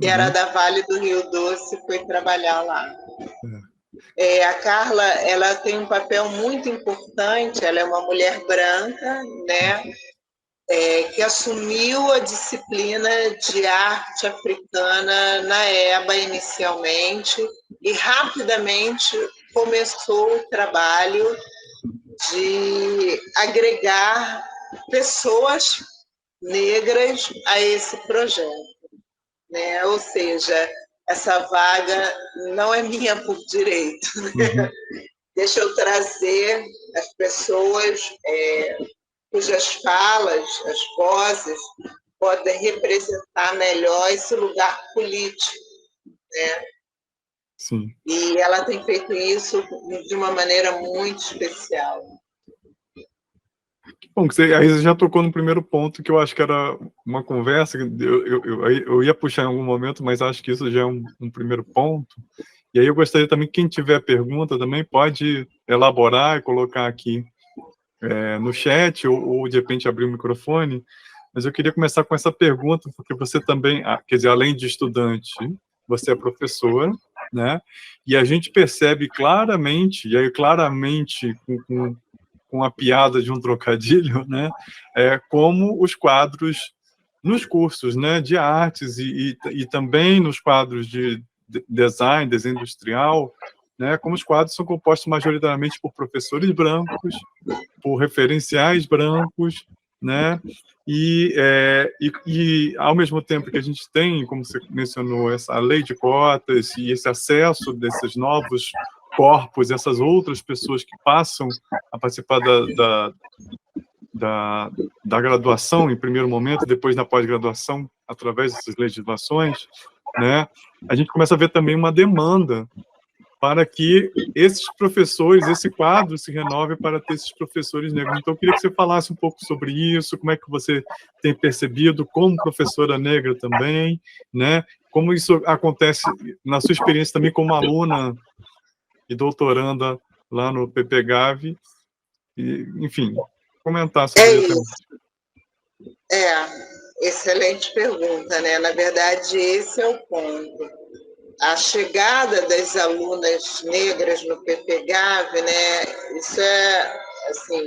que era da Vale do Rio Doce, foi trabalhar lá. A Carla, ela tem um papel muito importante, ela é uma mulher branca, né, que assumiu a disciplina de arte africana na EBA inicialmente e rapidamente começou o trabalho de agregar pessoas negras a esse projeto, né? Ou seja, essa vaga não é minha por direito, né? Deixa eu trazer as pessoas cujas falas, as vozes, podem representar melhor esse lugar político, né? Sim. E ela tem feito isso de uma maneira muito especial. Bom, aí você já tocou no primeiro ponto, que eu acho que era uma conversa, eu ia puxar em algum momento, mas acho que isso já é um primeiro ponto. E aí eu gostaria também que quem tiver pergunta também pode elaborar e colocar aqui no chat, ou de repente abrir o microfone. Mas eu queria começar com essa pergunta, porque você também, quer dizer, além de estudante, você é professora, né? E a gente percebe claramente, e aí claramente com a piada de um trocadilho, né? Como os quadros nos cursos, né, de artes e também nos quadros de design industrial, né, como os quadros são compostos majoritariamente por professores brancos, por referenciais brancos, né, e ao mesmo tempo que a gente tem, como você mencionou, essa lei de cotas e esse acesso desses novos corpos, essas outras pessoas que passam a participar da graduação em primeiro momento, depois na pós-graduação, através dessas legislações, né, a gente começa a ver também uma demanda para que esses professores, esse quadro se renove para ter esses professores negros. Então, eu queria que você falasse um pouco sobre isso, como é que você tem percebido, como professora negra também, né, como isso acontece na sua experiência também como aluna e doutoranda lá no PPGAV, e, enfim, comentar sobre o tema. Excelente pergunta, né? Na verdade, esse é o ponto. A chegada das alunas negras no PPGAV, né? Isso assim,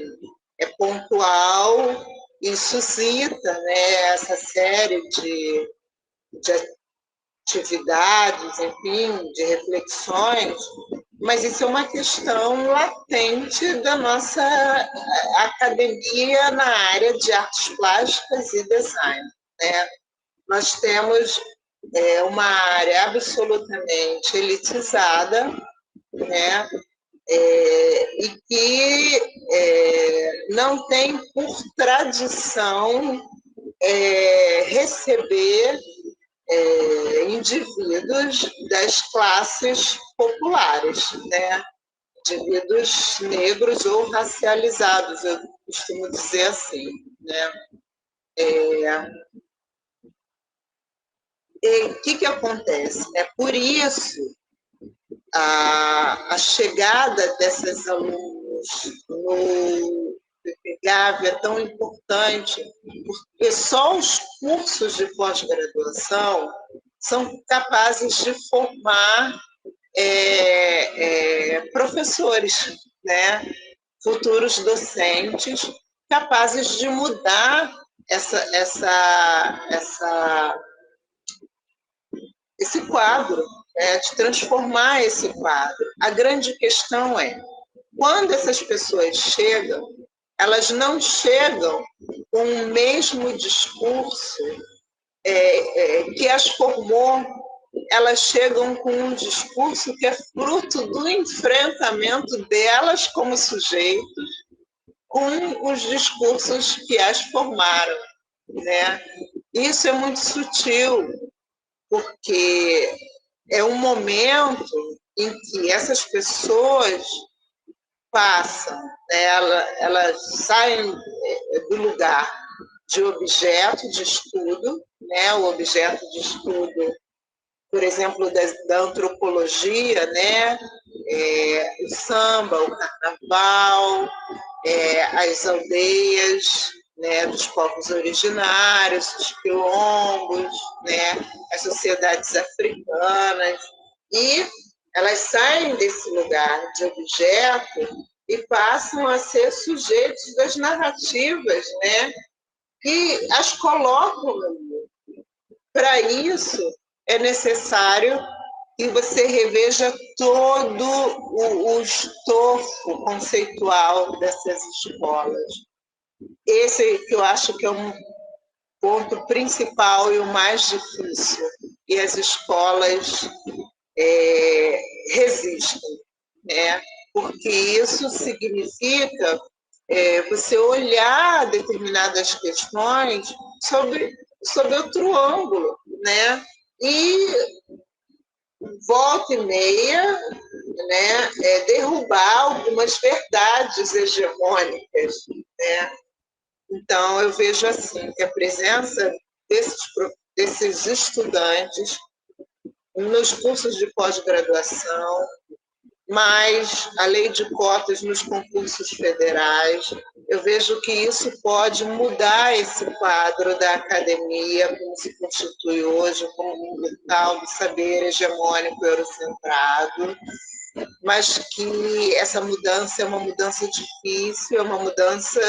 é pontual e suscita, né, essa série de atividades, enfim, de reflexões, mas isso é uma questão latente da nossa academia na área de artes plásticas e design, né? Nós temos uma área absolutamente elitizada, né? E que não tem por tradição receber indivíduos das classes populares, né? Indivíduos negros ou racializados, eu costumo dizer assim, né? O que acontece? É por isso a chegada dessas alunos no PPGAV é tão importante, porque só os cursos de pós-graduação são capazes de formar professores, né? Futuros docentes, capazes de mudar esse quadro, de transformar esse quadro. A grande questão é, quando essas pessoas chegam, elas não chegam com o mesmo discurso que as formou, elas chegam com um discurso que é fruto do enfrentamento delas como sujeitos com os discursos que as formaram, né? Isso é muito sutil, porque é um momento em que essas pessoas passam, né? Elas saem do lugar de objeto de estudo, né? O objeto de estudo, por exemplo, da antropologia, né? O samba, o carnaval, as aldeias, né, dos povos originários, os quilombos, né, as sociedades africanas, e elas saem desse lugar de objeto e passam a ser sujeitos das narrativas, né, que as colocam no mundo. Para isso, é necessário que você reveja todo o estofo conceitual dessas escolas. Esse que eu acho que é um ponto principal e o mais difícil. E as escolas resistem, né? Porque isso significa você olhar determinadas questões sobre outro ângulo, né? E volta e meia, né, derrubar algumas verdades hegemônicas, né? Então, eu vejo assim, que a presença desses estudantes nos cursos de pós-graduação, mais a lei de cotas nos concursos federais, eu vejo que isso pode mudar esse quadro da academia, como se constitui hoje, como um local de saber hegemônico eurocentrado, mas que essa mudança é uma mudança difícil, é uma mudança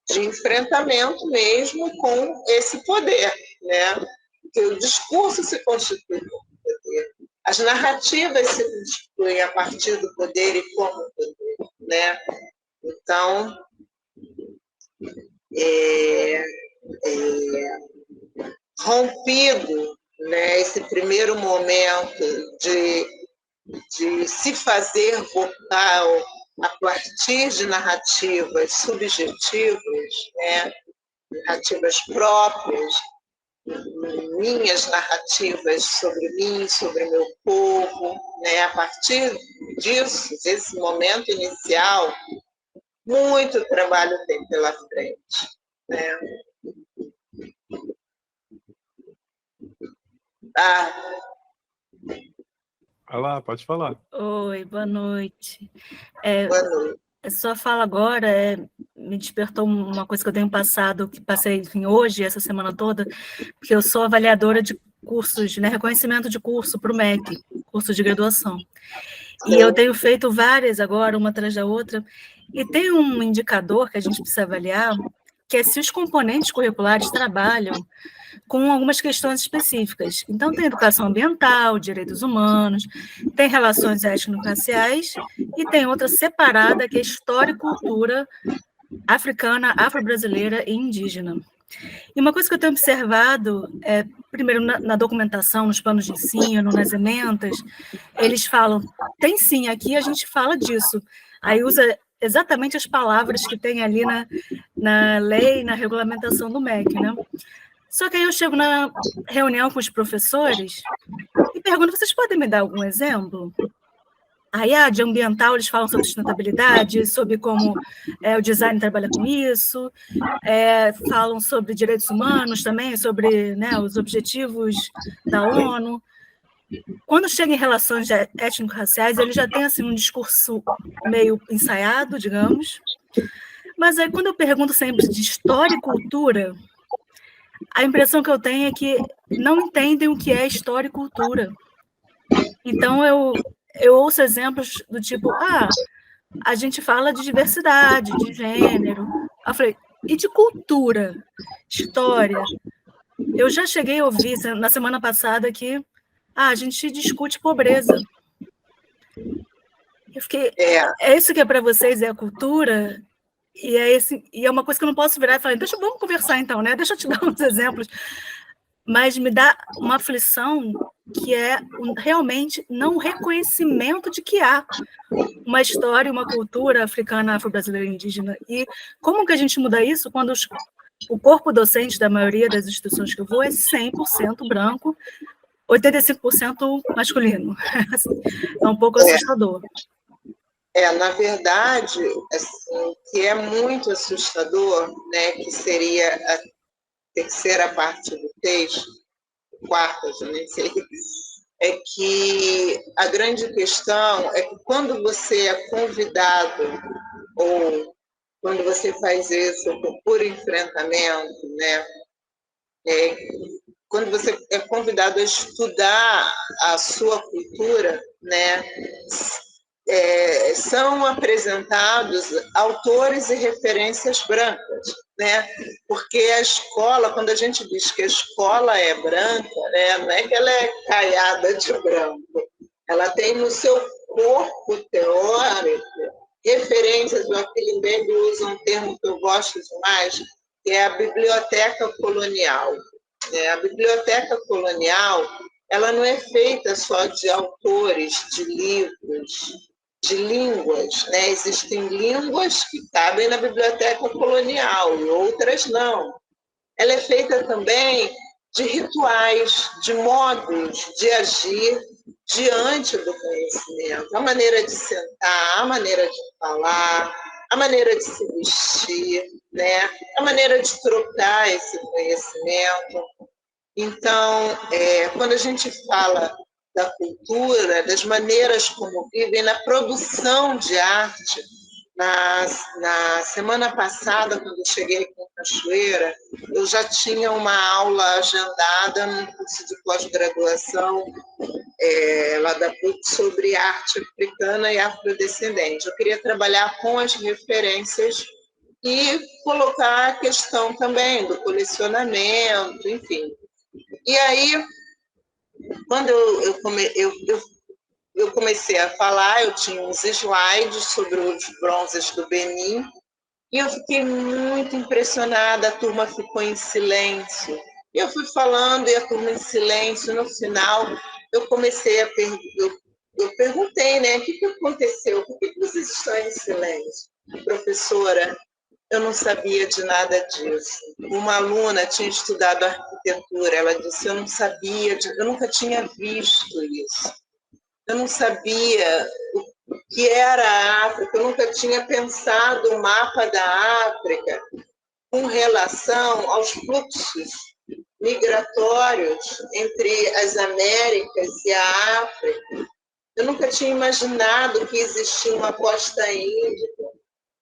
de enfrentamento mesmo com esse poder, né? Porque o discurso se constitui como poder, as narrativas se constituem a partir do poder e como poder, né? Então, rompido, né, esse primeiro momento de se fazer vocal a partir de narrativas subjetivas, né, narrativas próprias, minhas narrativas sobre mim, sobre meu povo, né, a partir disso, desse momento inicial, muito trabalho tem pela frente, né? Vai lá, pode falar. Oi, boa noite. Boa noite. A sua fala agora me despertou uma coisa que eu tenho passado, que passei, enfim, hoje, essa semana toda, porque eu sou avaliadora de cursos, né, reconhecimento de curso para o MEC, curso de graduação. E eu tenho feito várias agora, uma atrás da outra, e tem um indicador que a gente precisa avaliar, que é se os componentes curriculares trabalham com algumas questões específicas. Então, tem educação ambiental, direitos humanos, tem relações étnico-raciais, e tem outra separada, que é história e cultura africana, afro-brasileira e indígena. E uma coisa que eu tenho observado, primeiro, na documentação, nos planos de ensino, nas ementas, eles falam, tem sim, aqui a gente fala disso. Aí usa exatamente as palavras que tem ali na lei, na regulamentação do MEC, né? Só que aí eu chego na reunião com os professores e pergunto, vocês podem me dar algum exemplo? Aí, de ambiental, eles falam sobre sustentabilidade, sobre como o design trabalha com isso, falam sobre direitos humanos também, sobre, né, os objetivos da ONU. Quando chega em relações étnico-raciais, ele já tem assim, um discurso meio ensaiado, digamos, mas aí quando eu pergunto sempre de história e cultura, a impressão que eu tenho é que não entendem o que é história e cultura. Então, eu ouço exemplos do tipo, a gente fala de diversidade, de gênero. Eu falei, E de cultura, história. Eu já cheguei a ouvir na semana passada que a gente discute pobreza. Eu fiquei, é isso que é para vocês, é a cultura? E é uma coisa que eu não posso virar e falar, vamos conversar então, né? Deixa eu te dar uns exemplos. Mas me dá uma aflição que é realmente não reconhecimento de que há uma história, uma cultura africana, afro-brasileira, indígena. E como que a gente muda isso quando o corpo docente da maioria das instituições que eu vou é 100% branco, 85% masculino? É um pouco assustador. Na verdade, assim, o que é muito assustador, né, que seria a terceira parte do texto, quarta, já nem sei, é que a grande questão é que quando você é convidado, ou quando você faz isso por enfrentamento, né, quando você é convidado a estudar a sua cultura, né, são apresentados autores e referências brancas, né? Porque a escola, quando a gente diz que a escola é branca, né, não é que ela é caiada de branco, ela tem no seu corpo teórico referências, o Aquilembembe usa um termo que eu gosto demais, que é a biblioteca colonial. A biblioteca colonial, ela não é feita só de autores, de livros, de línguas, né? Existem línguas que cabem na biblioteca colonial e outras não. Ela é feita também de rituais, de modos de agir diante do conhecimento, a maneira de sentar, a maneira de falar, a maneira de se vestir, né? A maneira de trocar esse conhecimento. Então, quando a gente fala da cultura, das maneiras como vivem, na produção de arte, na semana passada, quando eu cheguei aqui em Cachoeira, eu já tinha uma aula agendada num curso de pós-graduação lá da PUC sobre arte africana e afrodescendente. Eu queria trabalhar com as referências e colocar a questão também do colecionamento, enfim. E aí, quando eu comecei a falar, eu tinha uns slides sobre os bronzes do Benin, e eu fiquei muito impressionada, a turma ficou em silêncio. E eu fui falando, e a turma em silêncio. No final, eu comecei eu perguntei, né, o que aconteceu? Por que vocês estão em silêncio? Professora, eu não sabia de nada disso. Uma aluna tinha estudado arquitetura, ela disse, eu não sabia, eu nunca tinha visto isso. Eu não sabia o que era a África, eu nunca tinha pensado o mapa da África com relação aos fluxos migratórios entre as Américas e a África. Eu nunca tinha imaginado que existia uma costa índica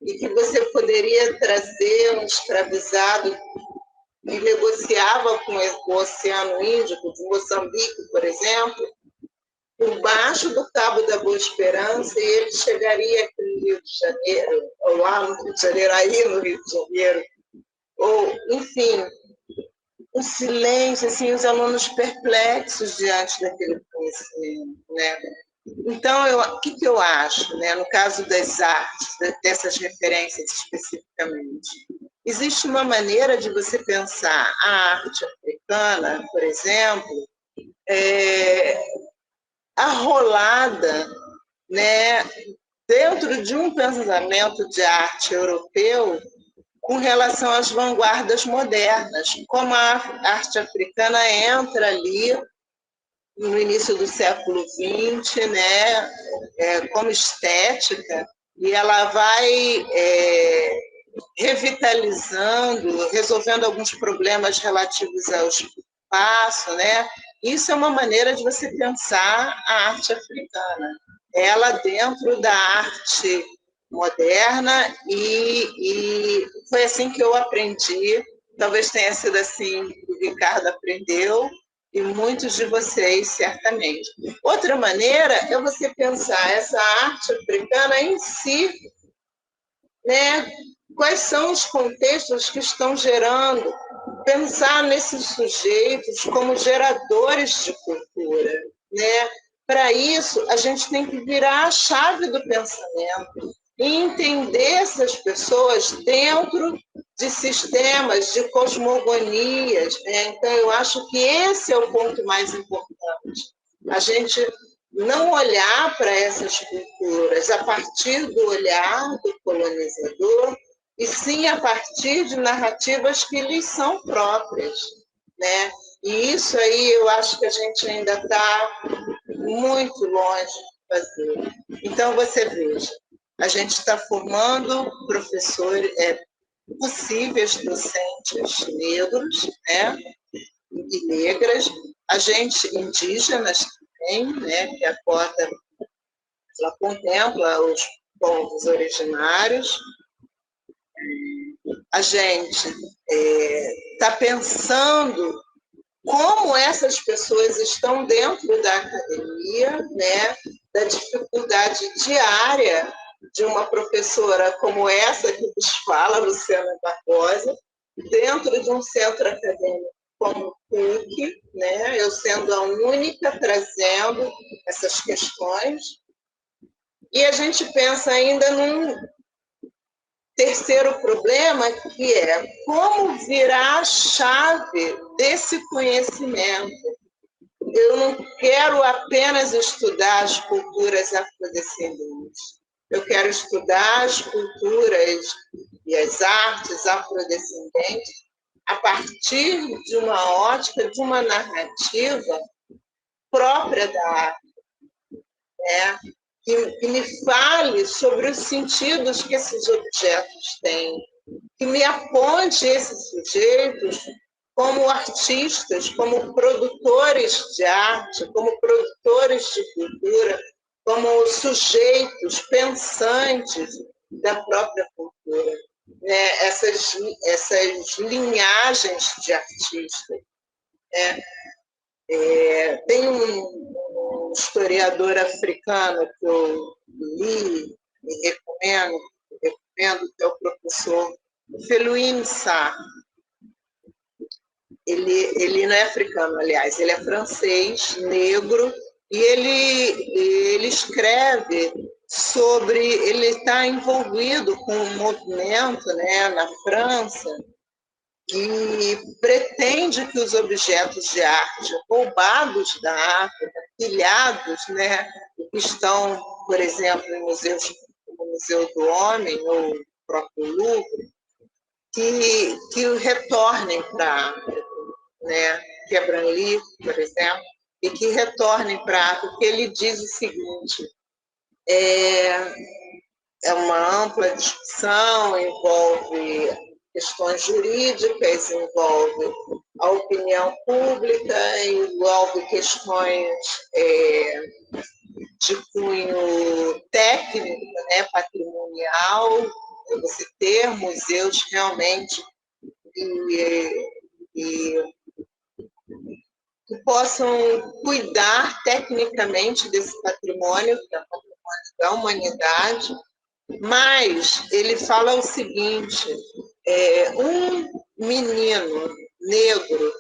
e que você poderia trazer um escravizado que negociava com o Oceano Índico, de Moçambique, por exemplo, por baixo do Cabo da Boa Esperança, e ele chegaria aqui no Rio de Janeiro, ou lá no Rio de Janeiro, aí no Rio de Janeiro, ou, enfim, o silêncio, assim, os alunos perplexos diante daquele conhecimento, né? Então, o que eu acho, né, no caso das artes, dessas referências especificamente? Existe uma maneira de você pensar a arte africana, por exemplo, arrolada, né, dentro de um pensamento de arte europeu com relação às vanguardas modernas, como a arte africana entra ali no início do século XX, né, como estética, e ela vai revitalizando, resolvendo alguns problemas relativos ao espaço, né? Isso é uma maneira de você pensar a arte africana. Ela dentro da arte moderna, e foi assim que eu aprendi. Talvez tenha sido assim que o Ricardo aprendeu, e muitos de vocês, certamente. Outra maneira é você pensar essa arte africana em si, né, quais são os contextos que estão gerando, pensar nesses sujeitos como geradores de cultura, né? Para isso, a gente tem que virar a chave do pensamento e entender essas pessoas dentro de sistemas, de cosmogonias, né? Então, eu acho que esse é o ponto mais importante. A gente não olhar para essas culturas a partir do olhar do colonizador, e sim a partir de narrativas que lhes são próprias, né? E isso aí eu acho que a gente ainda está muito longe de fazer. Então, você veja, a gente está formando professores, possíveis docentes negros, né? E negras, a gente, indígenas também, né? Que a cota ela contempla os povos originários. A gente está pensando como essas pessoas estão dentro da academia, né, da dificuldade diária de uma professora como essa que nos fala, Luciana Barbosa, dentro de um centro acadêmico como o PUC, né, eu sendo a única trazendo essas questões. E a gente pensa ainda num terceiro problema, que é como virar a chave desse conhecimento. Eu não quero apenas estudar as culturas afrodescendentes, eu quero estudar as culturas e as artes afrodescendentes a partir de uma ótica, de uma narrativa própria da arte, né? Que me fale sobre os sentidos que esses objetos têm, que me aponte esses sujeitos como artistas, como produtores de arte, como produtores de cultura, como sujeitos pensantes da própria cultura, né? Essas linhagens de artistas, né? Tem um historiador africano que eu li e recomendo, que é o professor Felwine Sarr. Ele não é africano, aliás, ele é francês, negro, e ele escreve sobre... Ele está envolvido com um movimento, né, na França, que pretende que os objetos de arte roubados da África, pilhados, né, que estão, por exemplo, em museus como o Museu do Homem ou o próprio Louvre, que retornem para a África, né, que é Branly, por exemplo, e que retornem para a África. Ele diz o seguinte: é uma ampla discussão, envolve questões jurídicas, envolve a opinião pública, envolve questões de cunho técnico, né, patrimonial, você ter museus realmente que possam cuidar tecnicamente desse patrimônio, que é o patrimônio da humanidade. Mas ele fala o seguinte: um menino negro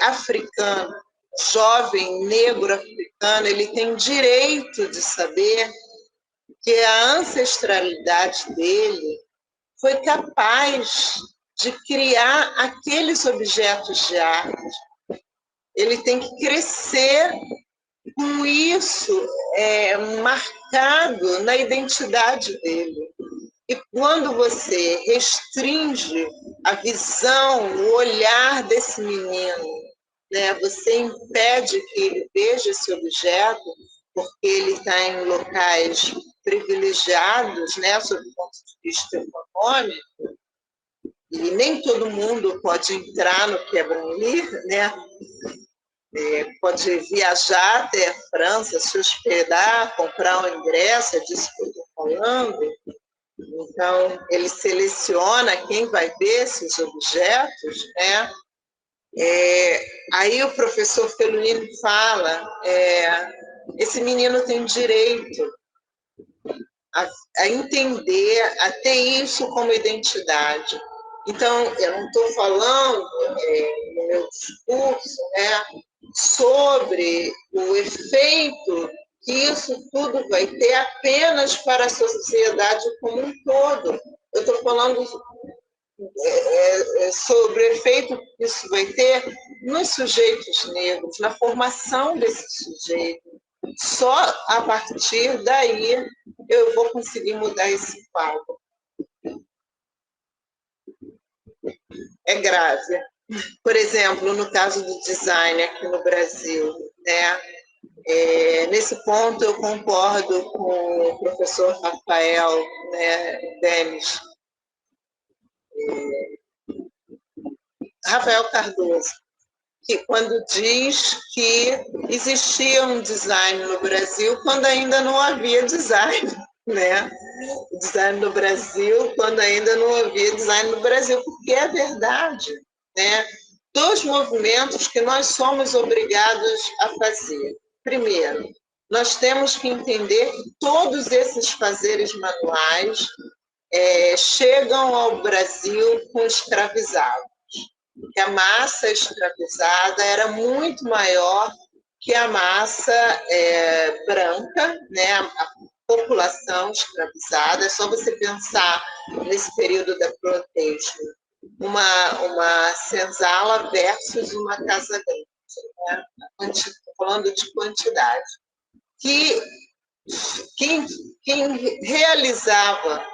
africano, jovem negro africano, ele tem direito de saber que a ancestralidade dele foi capaz de criar aqueles objetos de arte. Ele tem que crescer com isso marcado na identidade dele. E quando você restringe a visão, o olhar desse menino, né, você impede que ele veja esse objeto, porque ele está em locais privilegiados, né, sob o ponto de vista econômico, e nem todo mundo pode entrar no Quebra-Li, né? Pode viajar até a França, se hospedar, comprar um ingresso, é disso que eu estou falando. Então, ele seleciona quem vai ver esses objetos, né? Aí o professor Felwine fala, esse menino tem direito a entender, a ter isso como identidade. Então, eu não estou falando no meu discurso, né, sobre o efeito que isso tudo vai ter apenas para a sociedade como um todo. Eu estou falando sobre o efeito que isso vai ter nos sujeitos negros, na formação desse sujeito. Só a partir daí eu vou conseguir mudar esse quadro. É grave. Por exemplo, no caso do design aqui no Brasil, né? Nesse ponto eu concordo com o professor Rafael, né, Denis, Rafael Cardoso, que quando diz que existia um design no Brasil quando ainda não havia design, né? Design no Brasil quando ainda não havia design no Brasil, porque é verdade, né? Dois movimentos que nós somos obrigados a fazer. Primeiro, nós temos que entender que todos esses fazeres manuais chegam ao Brasil com escravizados, que a massa escravizada era muito maior que a massa branca, né? A população escravizada. É só você pensar nesse período da protesto, uma senzala versus uma casa grande, né? Falando de quantidade. Quem realizava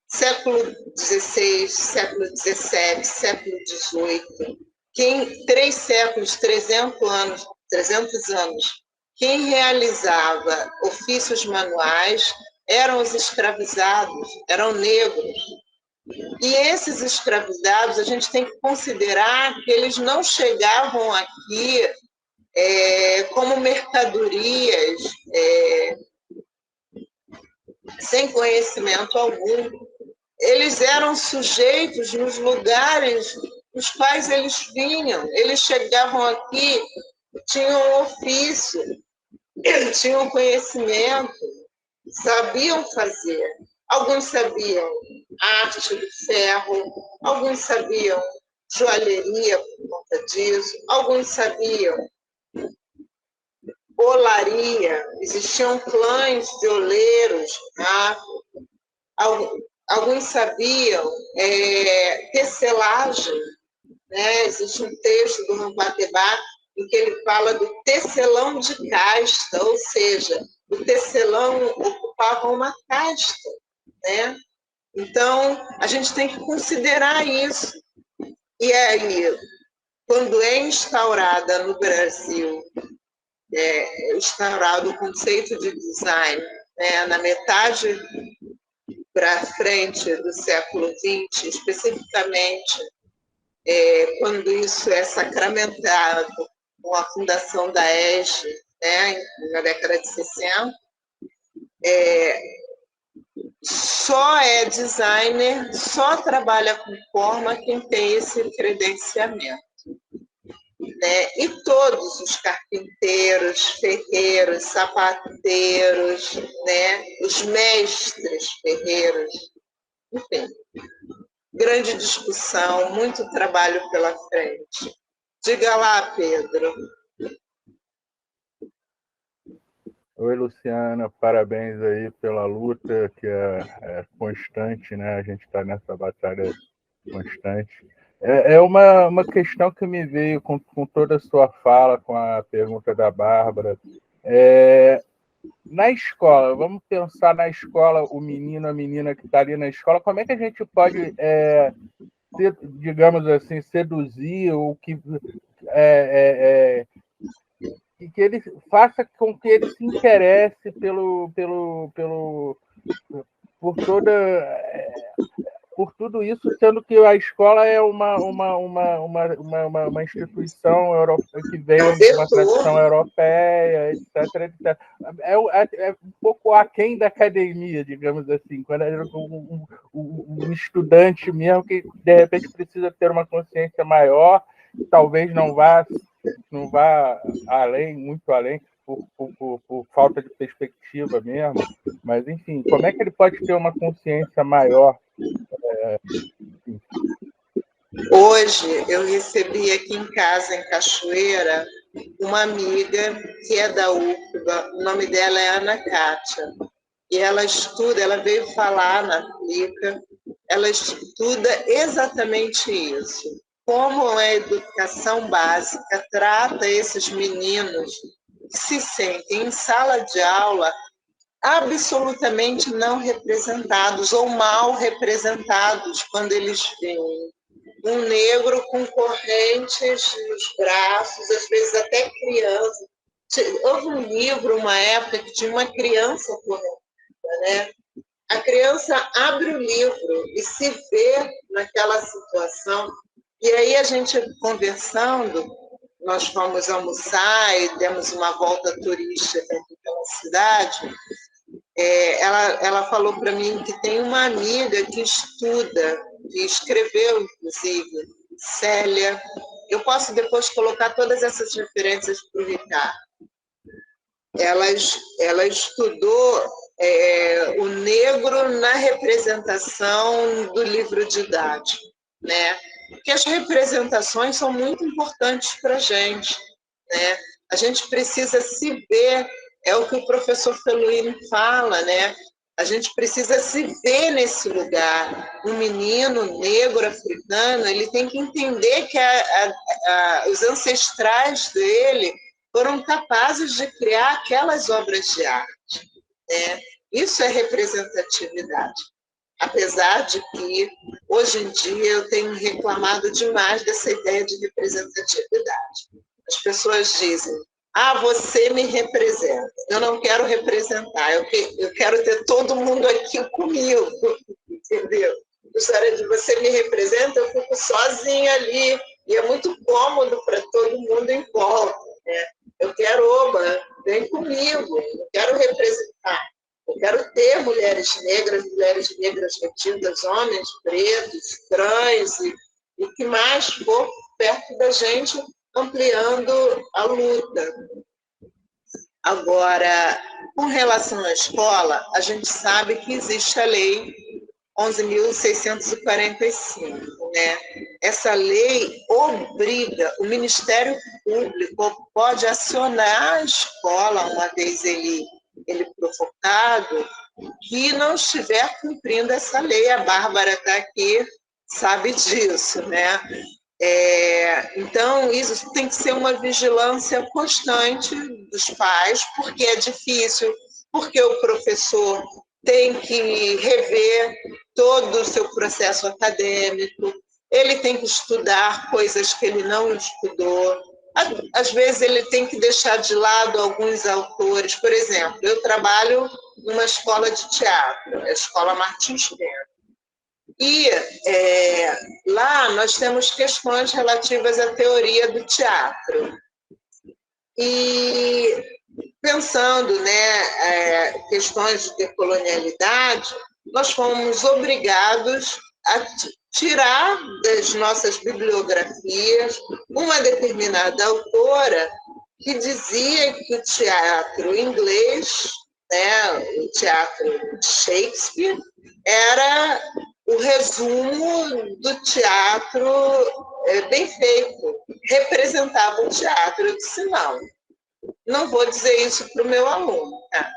século XVI, século XVII, século XVIII, 3 séculos, 300 anos, quem realizava ofícios manuais eram os escravizados, eram negros. E esses escravizados, a gente tem que considerar que eles não chegavam aqui como mercadorias, sem conhecimento algum. Eles eram sujeitos nos lugares nos quais eles vinham. Eles chegavam aqui, tinham ofício, tinham conhecimento, sabiam fazer. Alguns sabiam arte do ferro, alguns sabiam joalheria por conta disso, alguns sabiam olaria, existiam clãs de oleiros, tá? Alguns sabiam tecelagem, né? Existe um texto do Rambatebá em que ele fala do tecelão de casta, ou seja, o tecelão ocupava uma casta, né? Então, a gente tem que considerar isso. E aí, quando é instaurada no Brasil, instaurado o conceito de design, né, na metade para frente do século XX, especificamente quando isso é sacramentado com a fundação da ESG, né, na década de 60, só é designer, só trabalha com forma quem tem esse credenciamento. Né? E todos os carpinteiros, ferreiros, sapateiros, né? Os mestres ferreiros, enfim, grande discussão, muito trabalho pela frente. Diga lá, Pedro. Oi, Luciana, parabéns aí pela luta, que é constante, né? A gente está nessa batalha constante. É uma questão que me veio com toda a sua fala, com a pergunta da Bárbara. Na escola, vamos pensar na escola, o menino, a menina que está ali na escola, como é que a gente pode, digamos assim, seduzir ou que ele faça com que ele se interesse por tudo isso, sendo que a escola é uma instituição que veio de uma tradição europeia, etc. É um pouco aquém da academia, digamos assim, quando é um estudante mesmo que, de repente, precisa ter uma consciência maior, talvez não vá além, muito além. por falta de perspectiva mesmo, mas, enfim, como é que ele pode ter uma consciência maior? Hoje, eu recebi aqui em casa, em Cachoeira, uma amiga que é da UFBA, o nome dela é Ana Kátia, e ela estuda, ela veio falar na Aplica, ela estuda exatamente isso, como a educação básica trata esses meninos que se sentem em sala de aula absolutamente não representados ou mal representados quando eles veem um negro com correntes nos braços, às vezes até criança. Houve um livro, uma época, que tinha uma criança corrente, né? A criança abre o livro e se vê naquela situação. E aí a gente conversando, nós fomos almoçar e demos uma volta turística naquela cidade. Ela falou para mim que tem uma amiga que estuda, que escreveu, inclusive, Célia. Eu posso depois colocar todas essas referências para o Ricardo. Ela estudou o negro na representação do livro didático, né? Porque as representações são muito importantes para a gente, né? A gente precisa se ver, é o que o professor Feluíno fala, né? A gente precisa se ver nesse lugar. Um menino negro africano, ele tem que entender que os ancestrais dele foram capazes de criar aquelas obras de arte, né? Isso é representatividade. Apesar de que, hoje em dia, eu tenho reclamado demais dessa ideia de representatividade. As pessoas dizem, você me representa. Eu não quero representar, eu quero ter todo mundo aqui comigo, entendeu? A história de você me representa, eu fico sozinha ali, e é muito cômodo para todo mundo em volta, né? Eu quero, vem comigo, eu quero representar. Eu quero ter mulheres negras vestidas, homens pretos, trans, e que mais for perto da gente, ampliando a luta. Agora, com relação à escola, a gente sabe que existe a Lei 11.645, né? Essa lei obriga, o Ministério Público pode acionar a escola, uma vez ele provocado, que não estiver cumprindo essa lei. A Bárbara está aqui, sabe disso, né? Então, isso tem que ser uma vigilância constante dos pais, porque é difícil, porque o professor tem que rever todo o seu processo acadêmico, ele tem que estudar coisas que ele não estudou. Às vezes ele tem que deixar de lado alguns autores. Por exemplo, eu trabalho numa escola de teatro, a Escola Martins Pena. E lá nós temos questões relativas à teoria do teatro. E pensando, né, questões de decolonialidade, nós fomos obrigados a tirar das nossas bibliografias uma determinada autora que dizia que o teatro inglês, né, o teatro de Shakespeare, era o resumo do teatro bem feito, representava o teatro. Eu disse, não vou dizer isso para o meu aluno, tá?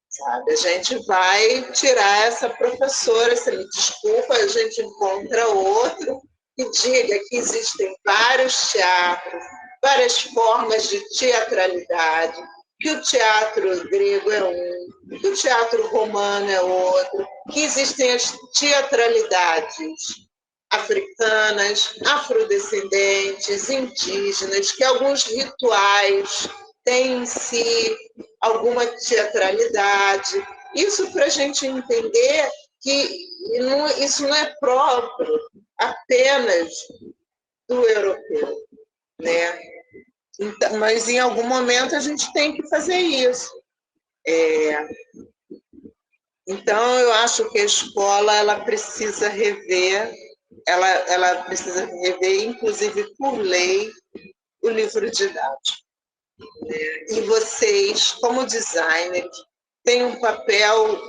Sabe? A gente vai tirar essa professora, se me desculpa, a gente encontra outro que diga que existem vários teatros, várias formas de teatralidade, que o teatro grego é um, que o teatro romano é outro, que existem as teatralidades africanas, afrodescendentes, indígenas, que alguns rituais têm em si alguma teatralidade. Isso para a gente entender que isso não é próprio apenas do europeu, né? Então, mas em algum momento a gente tem que fazer isso. Então, eu acho que a escola ela precisa rever, inclusive por lei, o livro didático. E vocês, como designers, têm um papel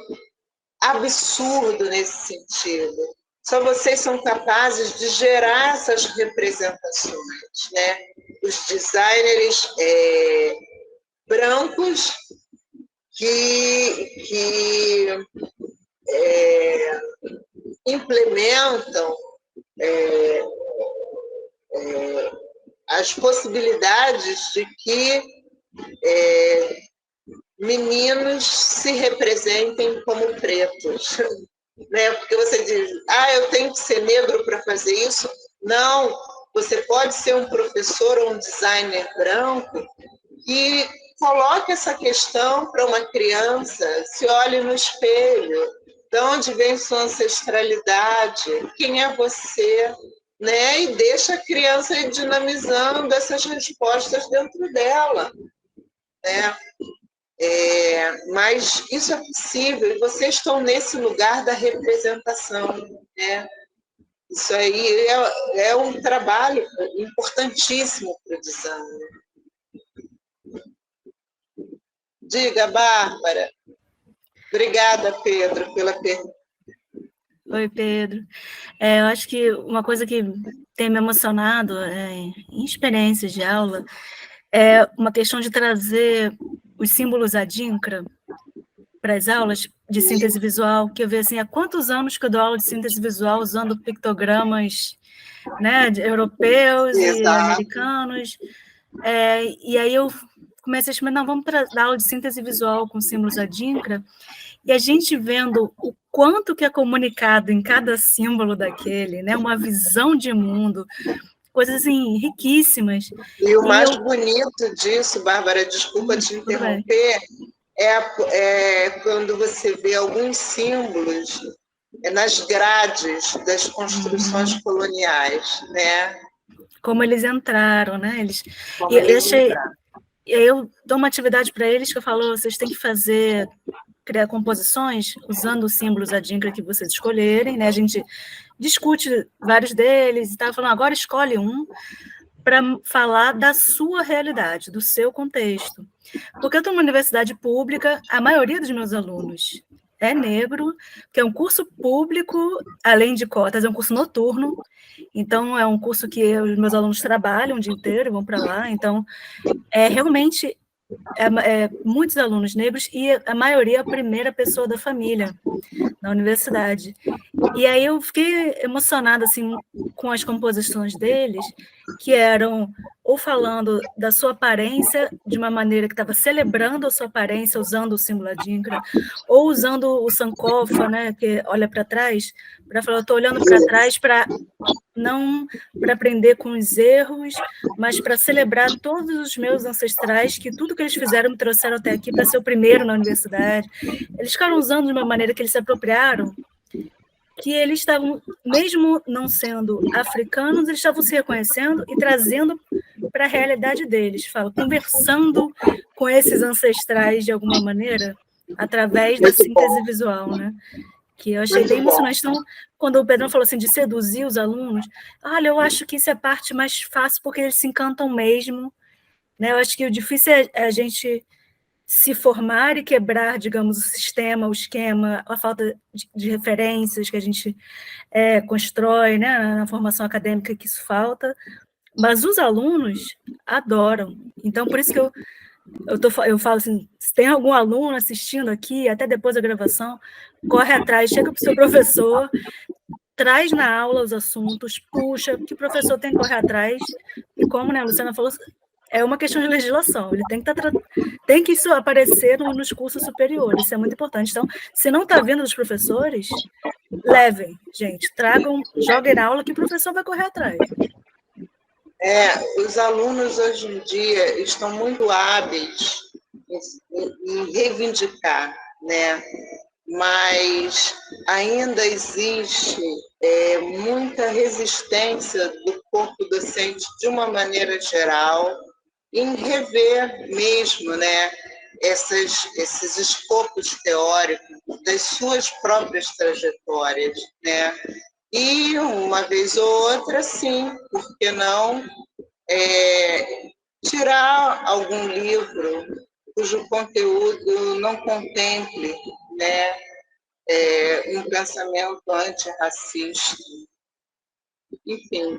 absurdo nesse sentido. Só vocês são capazes de gerar essas representações, né? Os designers brancos que implementam as possibilidades de que meninos se representem como pretos, né? Porque você diz, eu tenho que ser negro para fazer isso. Não, você pode ser um professor ou um designer branco que coloque essa questão para uma criança, se olhe no espelho, de onde vem sua ancestralidade, quem é você, né? E deixa a criança ir dinamizando essas respostas dentro dela, né? Mas isso é possível, e vocês estão nesse lugar da representação, né? Isso aí é um trabalho importantíssimo para o design. Diga, Bárbara. Obrigada, Pedro, pela pergunta. Oi, Pedro. Eu acho que uma coisa que tem me emocionado em experiências de aula é uma questão de trazer os símbolos adinkra para as aulas de síntese visual, que eu vejo assim, há quantos anos que eu dou aula de síntese visual usando pictogramas, né, europeus e americanos, e aí eu comecei a chamar, não, vamos dar aula de síntese visual com símbolos adinkra, e a gente vendo o quanto que é comunicado em cada símbolo daquele, né, uma visão de mundo, coisas assim, riquíssimas. E o mais bonito disso, Bárbara, desculpa te interromper, é quando você vê alguns símbolos nas grades das construções coloniais, né? Como eles entraram, né? Eu dou uma atividade para eles que eu falo, vocês têm que criar composições usando os símbolos adinkra que vocês escolherem, né? A gente discute vários deles e estava falando, agora escolhe um para falar da sua realidade, do seu contexto. Porque eu estou numa universidade pública, a maioria dos meus alunos é negro, que é um curso público, além de cotas, é um curso noturno, então é um curso que os meus alunos trabalham o dia inteiro, vão para lá, então realmente muitos alunos negros e a maioria a primeira pessoa da família na universidade. E aí eu fiquei emocionada assim, com as composições deles, que eram ou falando da sua aparência de uma maneira que estava celebrando a sua aparência usando o símbolo adinkra, ou usando o sankofa, né, que olha para trás, para falar, eu estou olhando para trás não para aprender com os erros, mas para celebrar todos os meus ancestrais, que tudo que eles fizeram me trouxeram até aqui para ser o primeiro na universidade. Eles ficaram usando de uma maneira que eles se apropriaram, que eles estavam, mesmo não sendo africanos, eles estavam se reconhecendo e trazendo para a realidade deles, conversando com esses ancestrais de alguma maneira, através da síntese visual, né? Que eu achei bem emocionante. Então, quando o Pedrão falou assim de seduzir os alunos, olha, eu acho que isso é a parte mais fácil, porque eles se encantam mesmo, né? Eu acho que o difícil é a gente se formar e quebrar, digamos, o sistema, o esquema, a falta de referências que a gente constrói, né, na formação acadêmica, que isso falta, mas os alunos adoram. Então, por isso que eu falo assim, se tem algum aluno assistindo aqui, até depois da gravação, corre atrás, chega para o seu professor, traz na aula os assuntos, puxa, que o professor tem que correr atrás, e como, né, a Luciana falou, é uma questão de legislação, ele tem que isso aparecer nos cursos superiores, isso é muito importante. Então, se não está vindo dos professores, levem, gente, tragam, joguem na aula que o professor vai correr atrás. Os alunos hoje em dia estão muito hábeis em reivindicar, né? Mas ainda existe muita resistência do corpo docente, de uma maneira geral, em rever mesmo, né, esses escopos teóricos das suas próprias trajetórias, né? E uma vez ou outra, sim, por que não, tirar algum livro cujo conteúdo não contemple, né, um pensamento antirracista. Enfim.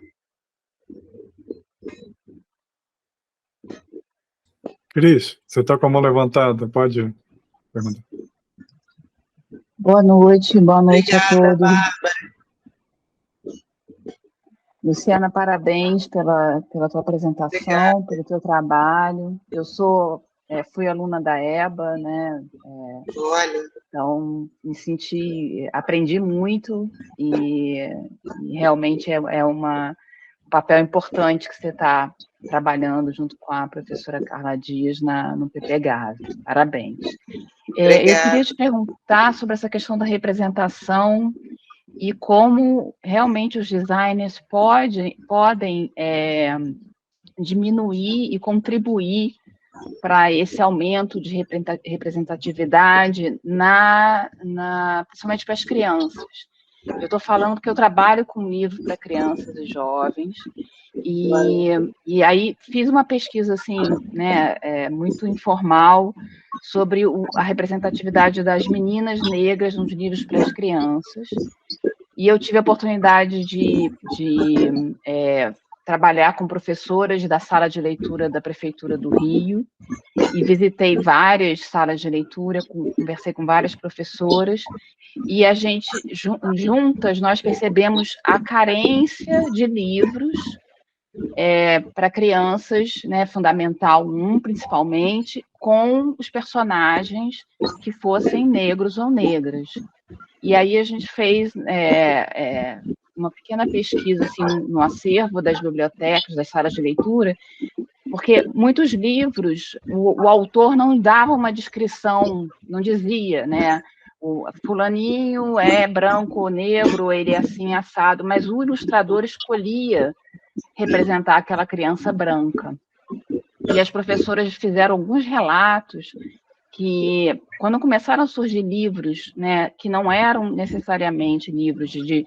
Cris, você está com a mão levantada, pode perguntar. Boa noite Obrigada, a todos. Bárbara. Luciana, parabéns pela tua apresentação, Obrigada. pelo teu trabalho. Eu fui aluna da EBA, né? Olha. Então, aprendi muito e realmente é um papel importante que você está trabalhando junto com a professora Carla Dias no PPGAV. Parabéns. Eu queria te perguntar sobre essa questão da representação e como realmente os designers podem diminuir e contribuir para esse aumento de representatividade principalmente para as crianças. Eu estou falando porque eu trabalho com livro para crianças e jovens, e aí fiz uma pesquisa assim, né, muito informal sobre a representatividade das meninas negras nos livros para as crianças, e eu tive a oportunidade de trabalhar com professoras da sala de leitura da Prefeitura do Rio, e visitei várias salas de leitura, conversei com várias professoras, e a gente, juntas, nós percebemos a carência de livros para crianças, né, Fundamental 1, principalmente, com os personagens que fossem negros ou negras. E aí a gente fez uma pequena pesquisa assim, no acervo das bibliotecas, das salas de leitura, porque muitos livros, o autor não dava uma descrição, não dizia, né? O fulaninho é branco ou negro, ele é assim, assado, mas o ilustrador escolhia representar aquela criança branca. E as professoras fizeram alguns relatos que, quando começaram a surgir livros, né, que não eram necessariamente livros de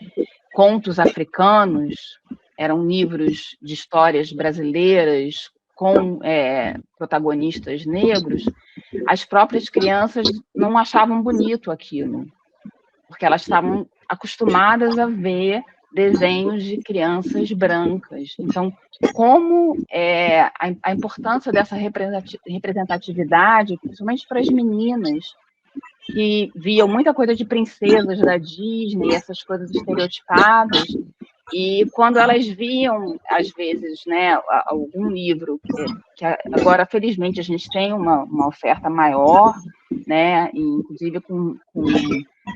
contos africanos, eram livros de histórias brasileiras com protagonistas negros, as próprias crianças não achavam bonito aquilo, porque elas estavam acostumadas a ver desenhos de crianças brancas. Então, como a importância dessa representatividade, principalmente para as meninas, que viam muita coisa de princesas da Disney, essas coisas estereotipadas, e quando elas viam, às vezes, né, algum livro, que agora, felizmente, a gente tem uma oferta maior, né, inclusive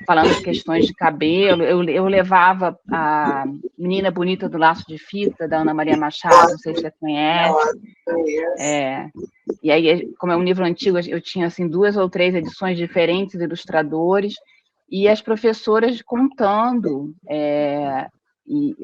falando de questões de cabelo, eu levava a Menina Bonita do Laço de Fita, da Ana Maria Machado, não sei se você conhece. E aí, como é um livro antigo, eu tinha assim 2 ou 3 edições diferentes, ilustradores, e as professoras contando, e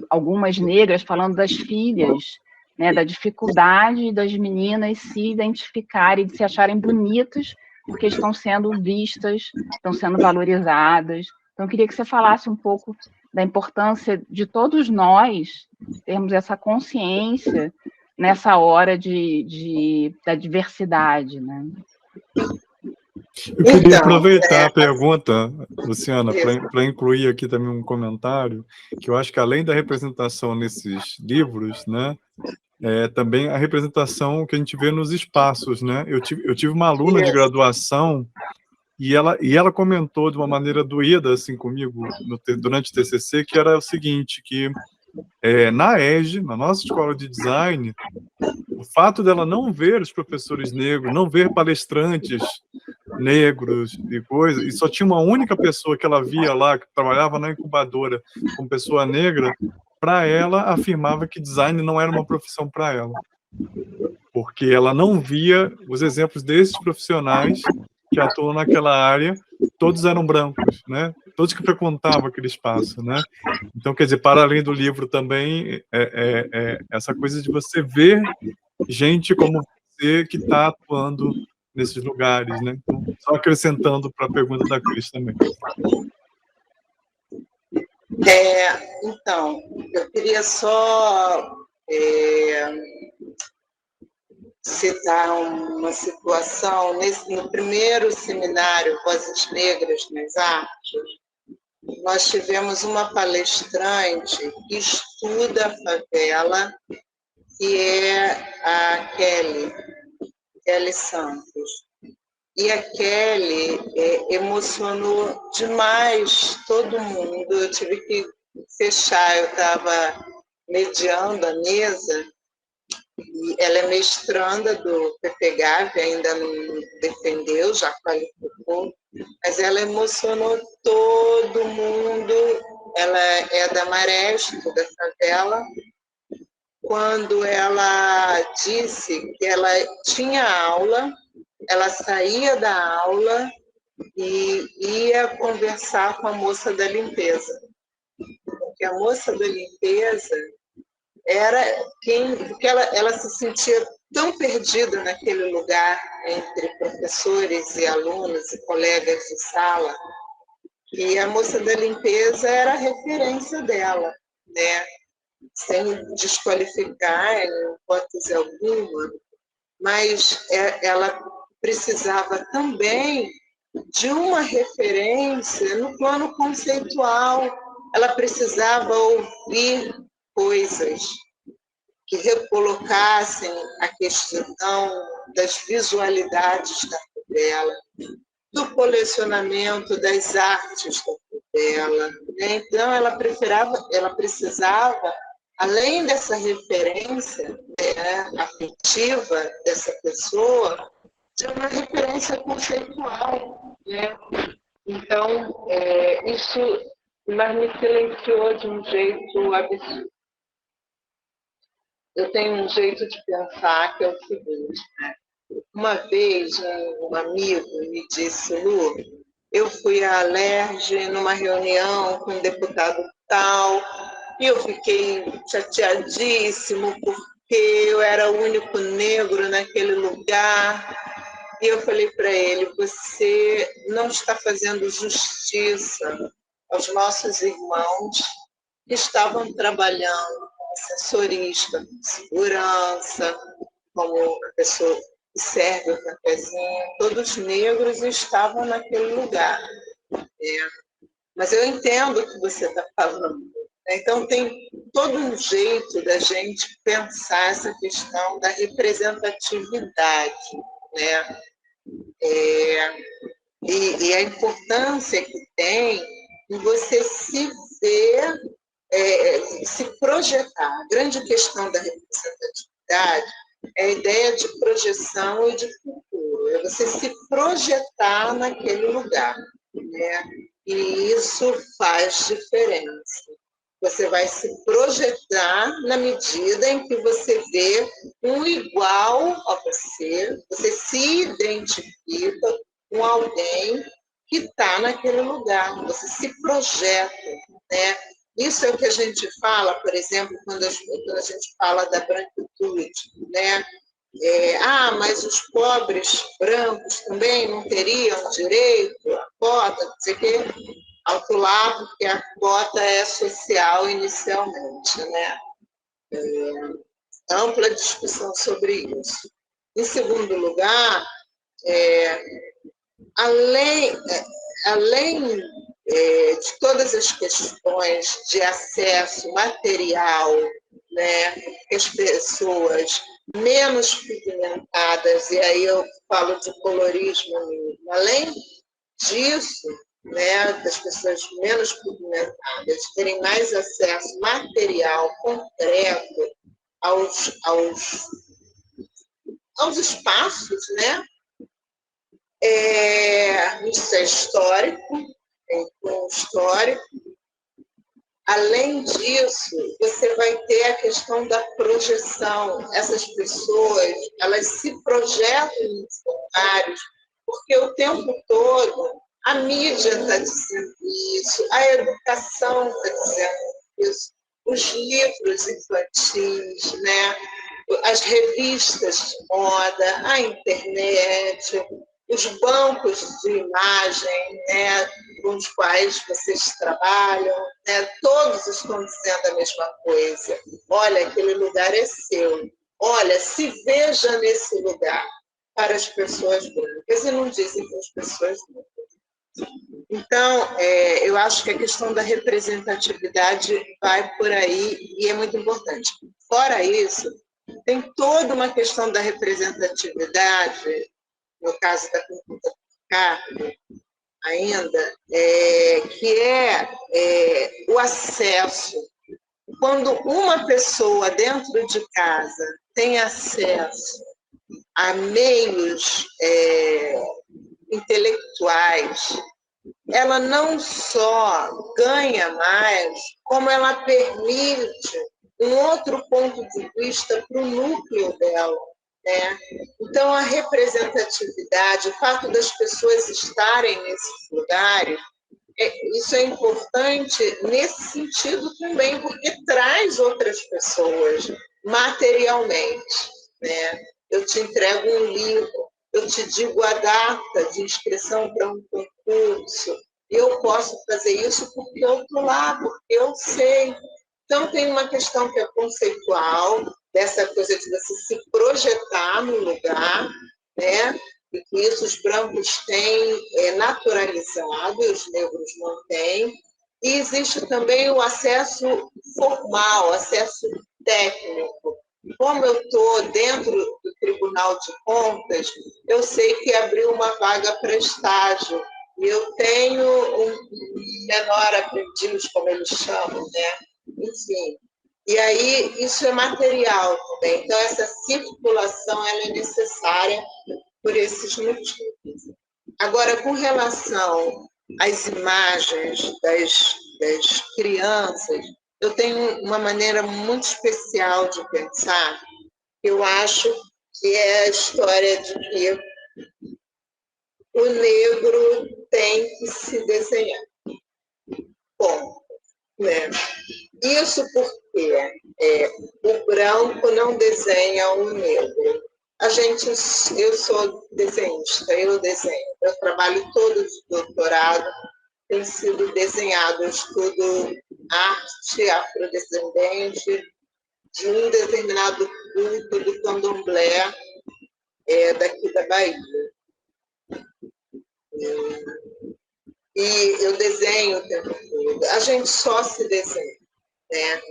algumas negras falando das filhas, né, da dificuldade das meninas se identificarem, de se acharem bonitas, porque estão sendo vistas, estão sendo valorizadas. Então, eu queria que você falasse um pouco da importância de todos nós termos essa consciência nessa hora da diversidade, né? Eu queria aproveitar a pergunta, Luciana, para incluir aqui também um comentário, que eu acho que além da representação nesses livros, né, também a representação que a gente vê nos espaços, né? Eu tive uma aluna de graduação e ela comentou de uma maneira doída assim comigo durante o TCC, que era o seguinte, que na EGE, na nossa escola de design, o fato dela não ver os professores negros, não ver palestrantes negros e coisa, e só tinha uma única pessoa que ela via lá, que trabalhava na incubadora como pessoa negra, para ela afirmava que design não era uma profissão para ela, porque ela não via os exemplos desses profissionais que atuam naquela área, todos eram brancos, né? Todos que frequentavam aquele espaço, né? Então, quer dizer, para além do livro também, essa coisa de você ver gente como você que está atuando nesses lugares, né? Então, só acrescentando para a pergunta da Cris também. Então, eu queria só citar uma situação. No primeiro seminário Vozes Negras nas Artes, nós tivemos uma palestrante que estuda a favela, que é a Kelly Santos. E a Kelly emocionou demais todo mundo. Eu tive que fechar, eu estava mediando a mesa, e ela é mestranda do PPGAV, ainda não defendeu, já qualificou, mas ela emocionou todo mundo. Ela é da Mareste, da favela, quando ela disse que ela tinha aula, ela saía da aula e ia conversar com a moça da limpeza. Porque a moça da limpeza era porque ela se sentia tão perdida naquele lugar entre professores e alunos e colegas de sala, que a moça da limpeza era a referência dela, né? Sem desqualificar em hipótese alguma, mas ela precisava também de uma referência no plano conceitual. Ela precisava ouvir coisas que recolocassem a questão das visualidades da favela, do colecionamento das artes da favela. Então, ela precisava, além dessa referência afetiva dessa pessoa, de uma referência conceitual. Né? Então, isso me silenciou de um jeito absurdo. Eu tenho um jeito de pensar que é o seguinte: uma vez um amigo me disse, Lu, eu fui à Alerj numa reunião com um deputado tal, e eu fiquei chateadíssimo porque eu era o único negro naquele lugar. E eu falei para ele, você não está fazendo justiça aos nossos irmãos que estavam trabalhando como assessorista, como segurança, como a pessoa que serve o cafezinho, todos negros estavam naquele lugar. Mas eu entendo o que você está falando. Então, tem todo um jeito da gente pensar essa questão da representatividade, né? E a importância que tem em você se ver, se projetar. A grande questão da representatividade é a ideia de projeção e de futuro. É você se projetar naquele lugar, né? E isso faz diferença. Você vai se projetar na medida em que você vê um igual a você, você se identifica com alguém que está naquele lugar, você se projeta, né? Isso é o que a gente fala, por exemplo, quando a gente fala da branquitude, né? Mas os pobres brancos também não teriam direito à cota, não sei o quê. Alto lá, porque a cota é social inicialmente, né? Ampla discussão sobre isso. Em segundo lugar, além de todas as questões de acesso material, né, que as pessoas menos pigmentadas, e aí eu falo de colorismo mesmo, além disso, né, das pessoas menos pigmentadas terem mais acesso material, concreto, aos espaços, né? Isso é histórico, histórico. Além disso, você vai ter a questão da projeção. Essas pessoas, elas se projetam nos lugares, porque o tempo todo a mídia está dizendo isso, a educação está dizendo isso, os livros infantis, né? As revistas de moda, a internet, os bancos de imagem, né, com os quais vocês trabalham, né, todos estão dizendo a mesma coisa. Olha, aquele lugar é seu. olha, se veja nesse lugar para as pessoas brancas, e não dizem para as pessoas brancas. Então, eu acho que a questão da representatividade vai por aí e é muito importante. Fora isso, tem toda uma questão da representatividade, no caso da consulta Carmo, ainda, que é o acesso. Quando uma pessoa dentro de casa tem acesso a meios intelectuais, ela não só ganha mais, como ela permite um outro ponto de vista para o núcleo dela, né? Então, a representatividade, o fato das pessoas estarem nesses lugares, isso é importante nesse sentido também, porque traz outras pessoas materialmente, né? Eu te entrego um livro, eu te digo a data de inscrição para um concurso, eu posso fazer isso porque eu estou lá, porque eu sei. Então, tem uma questão que é conceitual, dessa coisa de você se projetar no lugar, né? E que isso os brancos têm naturalizado, e os negros não têm. E existe também o acesso formal, acesso técnico. Como eu estou dentro do Tribunal de Contas, eu sei que abriu uma vaga para estágio. E eu tenho um menor aprendiz, como eles chamam, né? Enfim. E aí, isso é material também. Então, essa circulação ela é necessária por esses motivos. Agora, com relação às imagens das crianças, eu tenho uma maneira muito especial de pensar. Eu acho que é a história de que o negro tem que se desenhar. Bom, né? Isso porque o branco não desenha o negro. Eu sou desenhista, eu desenho. Meu trabalho todo de doutorado tem sido desenhado. Eu estudo arte afrodescendente de um determinado culto do candomblé daqui da Bahia. E eu desenho o tempo todo. A gente só se desenha, né?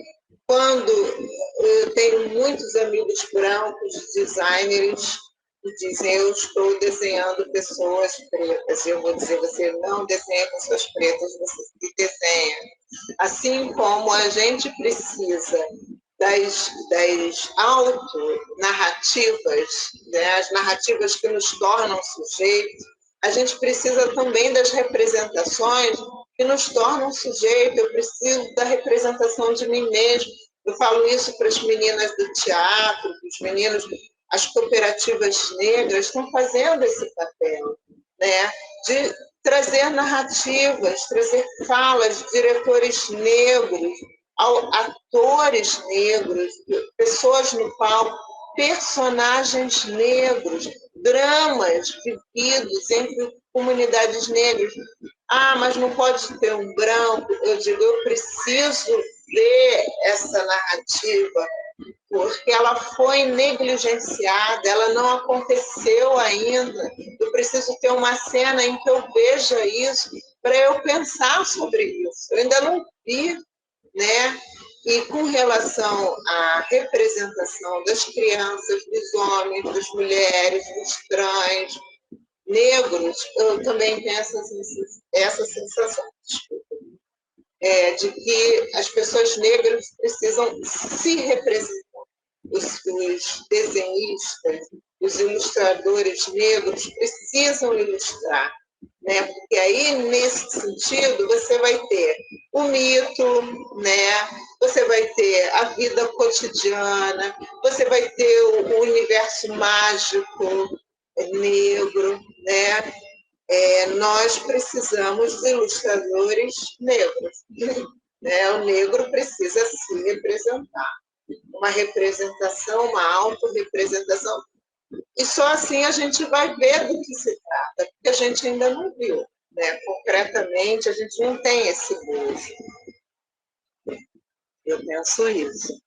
Quando eu tenho muitos amigos brancos, designers, que dizem, eu estou desenhando pessoas pretas. Eu vou dizer, você não desenha pessoas pretas, você se desenha. Assim como a gente precisa das autonarrativas, né? As narrativas que nos tornam sujeitos, a gente precisa também das representações que nos tornam sujeito. Eu preciso da representação de mim mesmo. Eu falo isso para as meninas do teatro, para os meninos. As cooperativas negras estão fazendo esse papel, né? De trazer narrativas, trazer falas de diretores negros, atores negros, pessoas no palco, personagens negros, dramas vividos entre comunidades negras. Ah, mas não pode ter um branco. Eu digo, eu preciso ver essa narrativa, porque ela foi negligenciada, ela não aconteceu ainda. Eu preciso ter uma cena em que eu veja isso, para eu pensar sobre isso. Eu ainda não vi, né? E com relação à representação das crianças, dos homens, das mulheres, dos trans, negros, eu também tenho essa sensação, de que as pessoas negras precisam se representar. Os desenhistas, os ilustradores negros precisam ilustrar, né? Porque aí, nesse sentido, você vai ter o mito, né? Você vai ter a vida cotidiana, você vai ter o universo mágico negro, né? Nós precisamos de ilustradores negros, né? O negro precisa se representar. Uma representação, uma autorrepresentação. E só assim a gente vai ver do que se trata, porque a gente ainda não viu, né? Concretamente, a gente não tem esse gozo. Eu penso isso.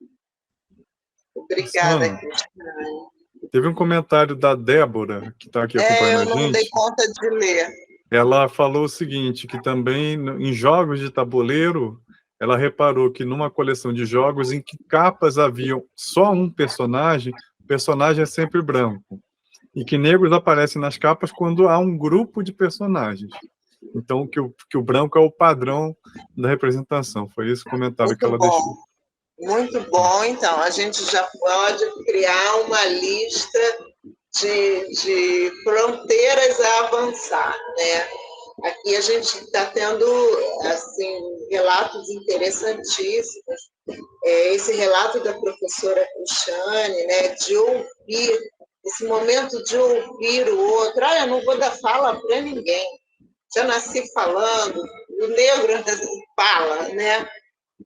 Obrigada, Luciana, Cristiane. teve um comentário da Débora, que está aqui acompanhando Eu a não dei gente. conta de ler. Ela falou o seguinte, que também em jogos de tabuleiro, ela reparou que numa coleção de jogos em que capas haviam só um personagem, o personagem é sempre branco. E que negros aparecem nas capas quando há um grupo de personagens. Então, que o branco é o padrão da representação. Foi esse comentário que ela deixou. Muito bom. Então, a gente já pode criar uma lista de fronteiras a avançar, né? Aqui a gente está tendo, assim, relatos interessantíssimos. Esse relato da professora Cristiane, né, de ouvir, esse momento de ouvir o outro. Eu não vou dar fala para ninguém. Já nasci falando, o negro fala, né?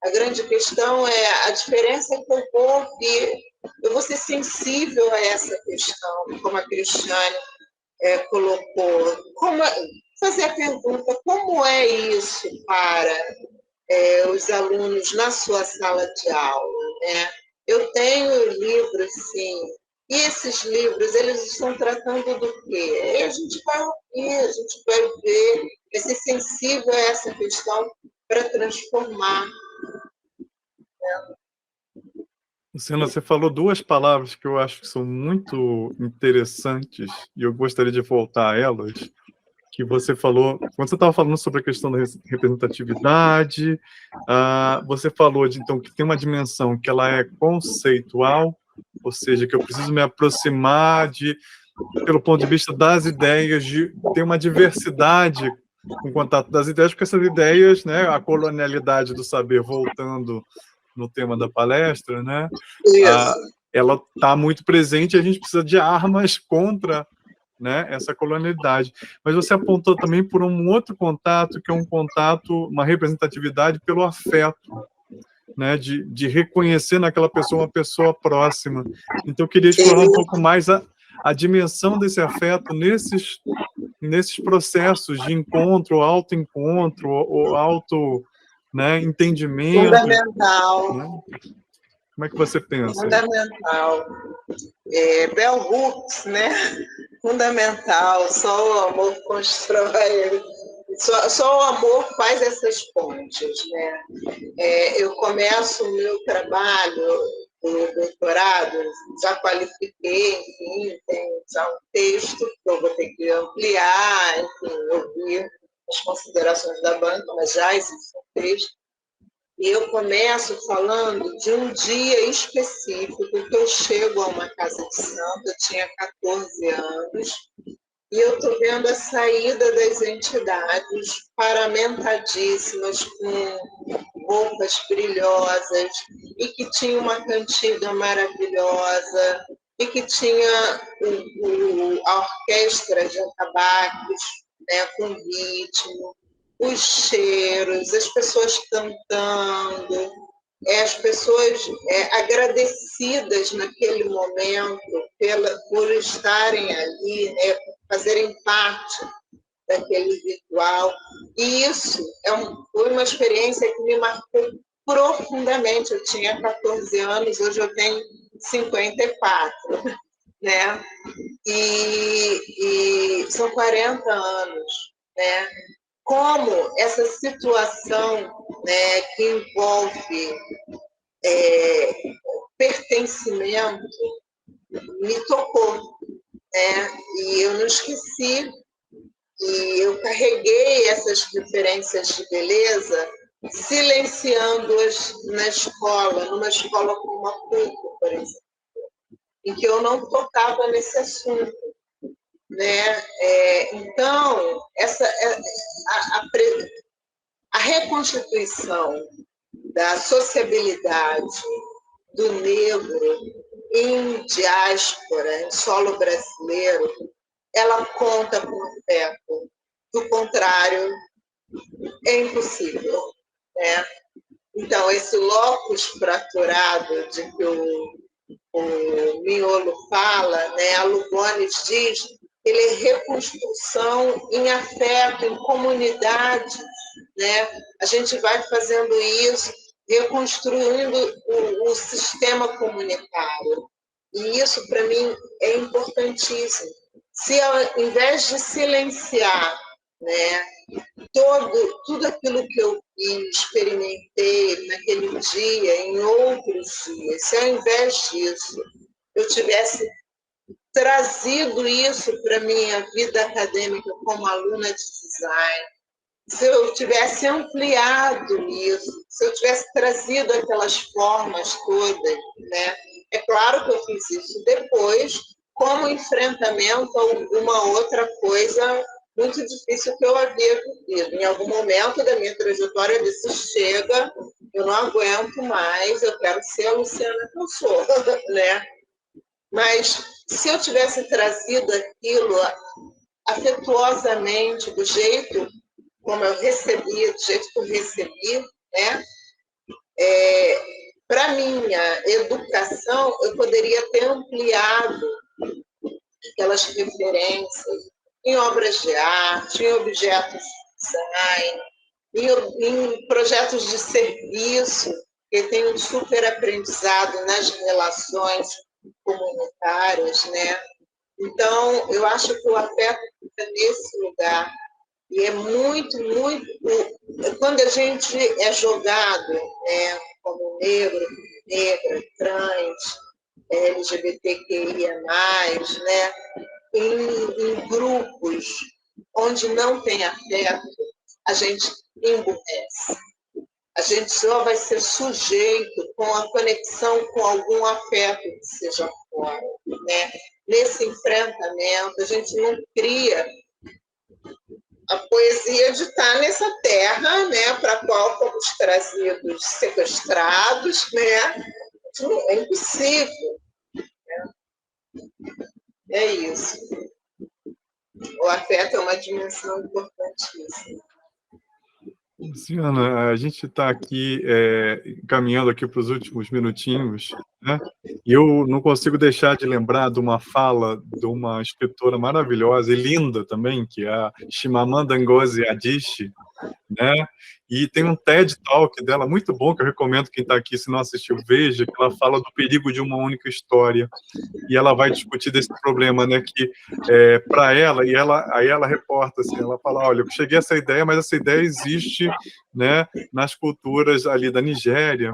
A grande questão é a diferença que eu vou ouvir. Eu vou ser sensível a essa questão, como a Cristiane colocou. Fazer a pergunta, como é isso para os alunos na sua sala de aula, né? Eu tenho livros, sim, e esses livros, eles estão tratando do quê? E a gente vai ouvir, a gente vai ver, vai ser sensível a essa questão para transformar. Luciana, você falou duas palavras que eu acho que são muito interessantes e eu gostaria de voltar a elas, que você falou, quando você estava falando sobre a questão da representatividade, você falou então que tem uma dimensão que ela é conceitual, ou seja, que eu preciso me aproximar pelo ponto de vista das ideias, de ter uma diversidade com contato das ideias, porque essas ideias, né, a colonialidade do saber, voltando no tema da palestra, né, ela está muito presente e a gente precisa de armas contra, né, essa colonialidade. Mas você apontou também por um outro contato, que é um contato, uma representatividade pelo afeto, né, de reconhecer naquela pessoa uma pessoa próxima. Então, eu queria explorar um pouco mais a dimensão desse afeto nesses processos de encontro, autoencontro, ou auto, né, entendimento. Fundamental. Né? Como é que você pensa? Fundamental. Bell Hooks, né? Fundamental. Só o amor constrói. Só o amor faz essas pontes, né? Eu começo o meu trabalho do doutorado, já qualifiquei, enfim, tem já um texto que eu vou ter que ampliar, enfim, ouvir as considerações da banca, mas já existe um texto. E eu começo falando de um dia específico que eu chego a uma casa de santo, eu tinha 14 anos, e eu estou vendo a saída das entidades paramentadíssimas, com roupas brilhosas, e que tinha uma cantiga maravilhosa, e que tinha a orquestra de atabaques, né, com ritmo, os cheiros, as pessoas cantando, as pessoas agradecidas naquele momento por estarem ali, né, fazerem parte daquele ritual. E isso foi uma experiência que me marcou profundamente. Eu tinha 14 anos, hoje eu tenho 54, né? E são 40 anos, né? Como essa situação, né, que envolve pertencimento me tocou, né? E eu não esqueci, e eu carreguei essas referências de beleza, silenciando-as na escola, numa escola como a PUC, por exemplo, em que eu não tocava nesse assunto, né? Então, a reconstituição da sociabilidade do negro em diáspora, em solo brasileiro, ela conta com afeto. Do contrário, é impossível, né? Então, esse locus fraturado de que o Miolo fala, né, a Lugones diz, ele é reconstrução em afeto, em comunidade, né? A gente vai fazendo isso reconstruindo o sistema comunitário. E isso, para mim, é importantíssimo. Se, ao invés de silenciar, né, tudo aquilo que eu experimentei naquele dia, em outros dias, se ao invés disso eu tivesse trazido isso para a minha vida acadêmica como aluna de design, se eu tivesse ampliado isso, se eu tivesse trazido aquelas formas todas, né? É claro que eu fiz isso depois, como enfrentamento a alguma outra coisa muito difícil que eu havia vivido. Em algum momento da minha trajetória, eu disse, chega, eu não aguento mais, eu quero ser a Luciana que eu sou, né? Mas se eu tivesse trazido aquilo afetuosamente, do jeito como eu recebia, do jeito que eu recebi, né? Para minha educação, eu poderia ter ampliado aquelas referências em obras de arte, em objetos de design, em projetos de serviço, que tem um super aprendizado nas relações comunitárias, né? Então, eu acho que o afeto fica nesse lugar. E é muito, muito... Quando a gente é jogado, né, como negro, negra, trans, LGBTQIA+, né, em grupos onde não tem afeto, a gente emburrece. A gente só vai ser sujeito com a conexão com algum afeto que seja fora, né? Nesse enfrentamento, a gente não cria a poesia de estar nessa terra, né, para a qual fomos trazidos sequestrados, né? É impossível. Né? É isso. O afeto é uma dimensão importantíssima. Luciana, a gente está aqui caminhando aqui para os últimos minutinhos, né? E eu não consigo deixar de lembrar de uma fala de uma escritora maravilhosa e linda também, que é a Chimamanda Ngozi Adichie, né? E tem um TED Talk dela muito bom, que eu recomendo quem está aqui, se não assistiu, veja, que ela fala do perigo de uma única história. E ela vai discutir desse problema, né, que para ela, aí ela reporta, assim, ela fala, olha, eu cheguei a essa ideia, mas essa ideia existe, né, nas culturas ali da Nigéria,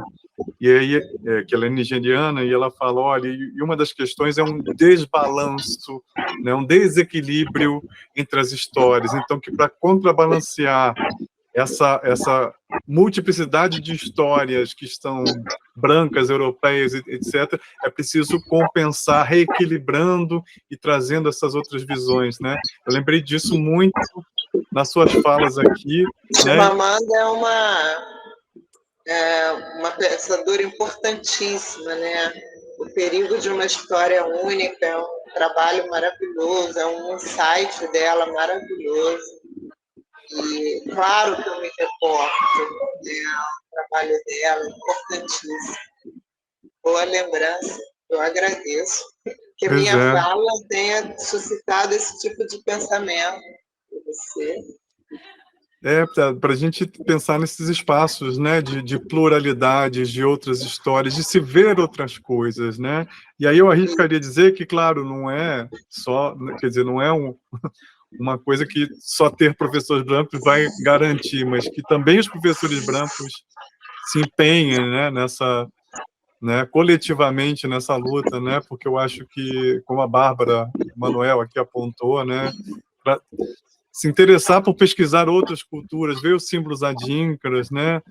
e aí, que ela é nigeriana, e ela fala, olha, e uma das questões é um desbalanço, né, um desequilíbrio entre as histórias, então que para contrabalancear essa multiplicidade de histórias que estão brancas, europeias, etc., é preciso compensar, reequilibrando e trazendo essas outras visões, né? Eu lembrei disso muito nas suas falas aqui. Chimamanda é uma pensadora importantíssima, né? O perigo de uma história única é um trabalho maravilhoso, é um insight dela maravilhoso. E claro que eu me reporto, né, o trabalho dela é importantíssimo. Boa lembrança, eu agradeço que a minha fala tenha suscitado esse tipo de pensamento de você. Para a gente pensar nesses espaços, né, de pluralidades, de outras histórias, de se ver outras coisas, né? E aí eu arriscaria dizer que, claro, não é só, quer dizer, não é uma coisa que só ter professores brancos vai garantir, mas que também os professores brancos se empenhem, né, nessa, né, coletivamente nessa luta, né, porque eu acho que, como a Bárbara Manuel aqui apontou, né, para se interessar por pesquisar outras culturas, ver os símbolos adíncaras, né,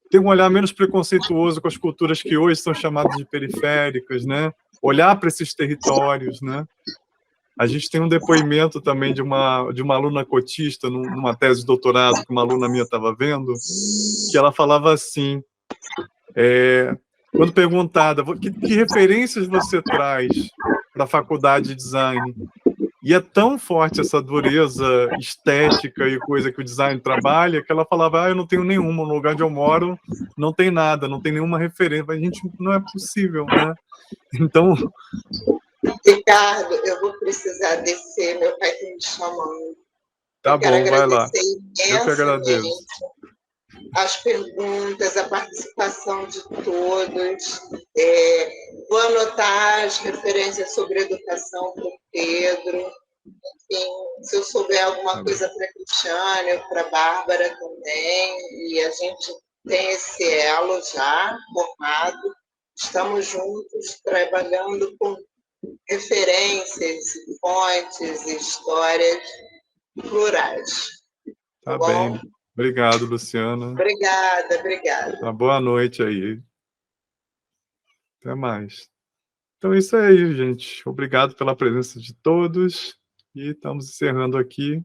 ter um olhar menos preconceituoso com as culturas que hoje são chamadas de periféricas, né, olhar para esses territórios, né. A gente tem um depoimento também de uma aluna cotista, numa tese de doutorado que uma aluna minha estava vendo, que ela falava assim, quando perguntada, que referências você traz para a faculdade de design? E é tão forte essa dureza estética e coisa que o design trabalha, que ela falava, eu não tenho nenhuma, no lugar onde eu moro não tem nada, não tem nenhuma referência. A gente, não é possível, né? Então... Ricardo, eu vou precisar descer, meu pai está me chamando. Tá bom, vai lá. Eu que agradeço. as perguntas, a participação de todos. Vou anotar as referências sobre educação para o Pedro. Enfim, se eu souber alguma coisa para a Cristiane ou para a Bárbara também, e a gente tem esse elo já formado, estamos juntos trabalhando com referências, fontes e histórias plurais. Tá bom? bem. Obrigado, Luciana. Obrigada. Uma boa noite aí. Até mais. Então é isso aí, gente. Obrigado pela presença de todos. E estamos encerrando aqui.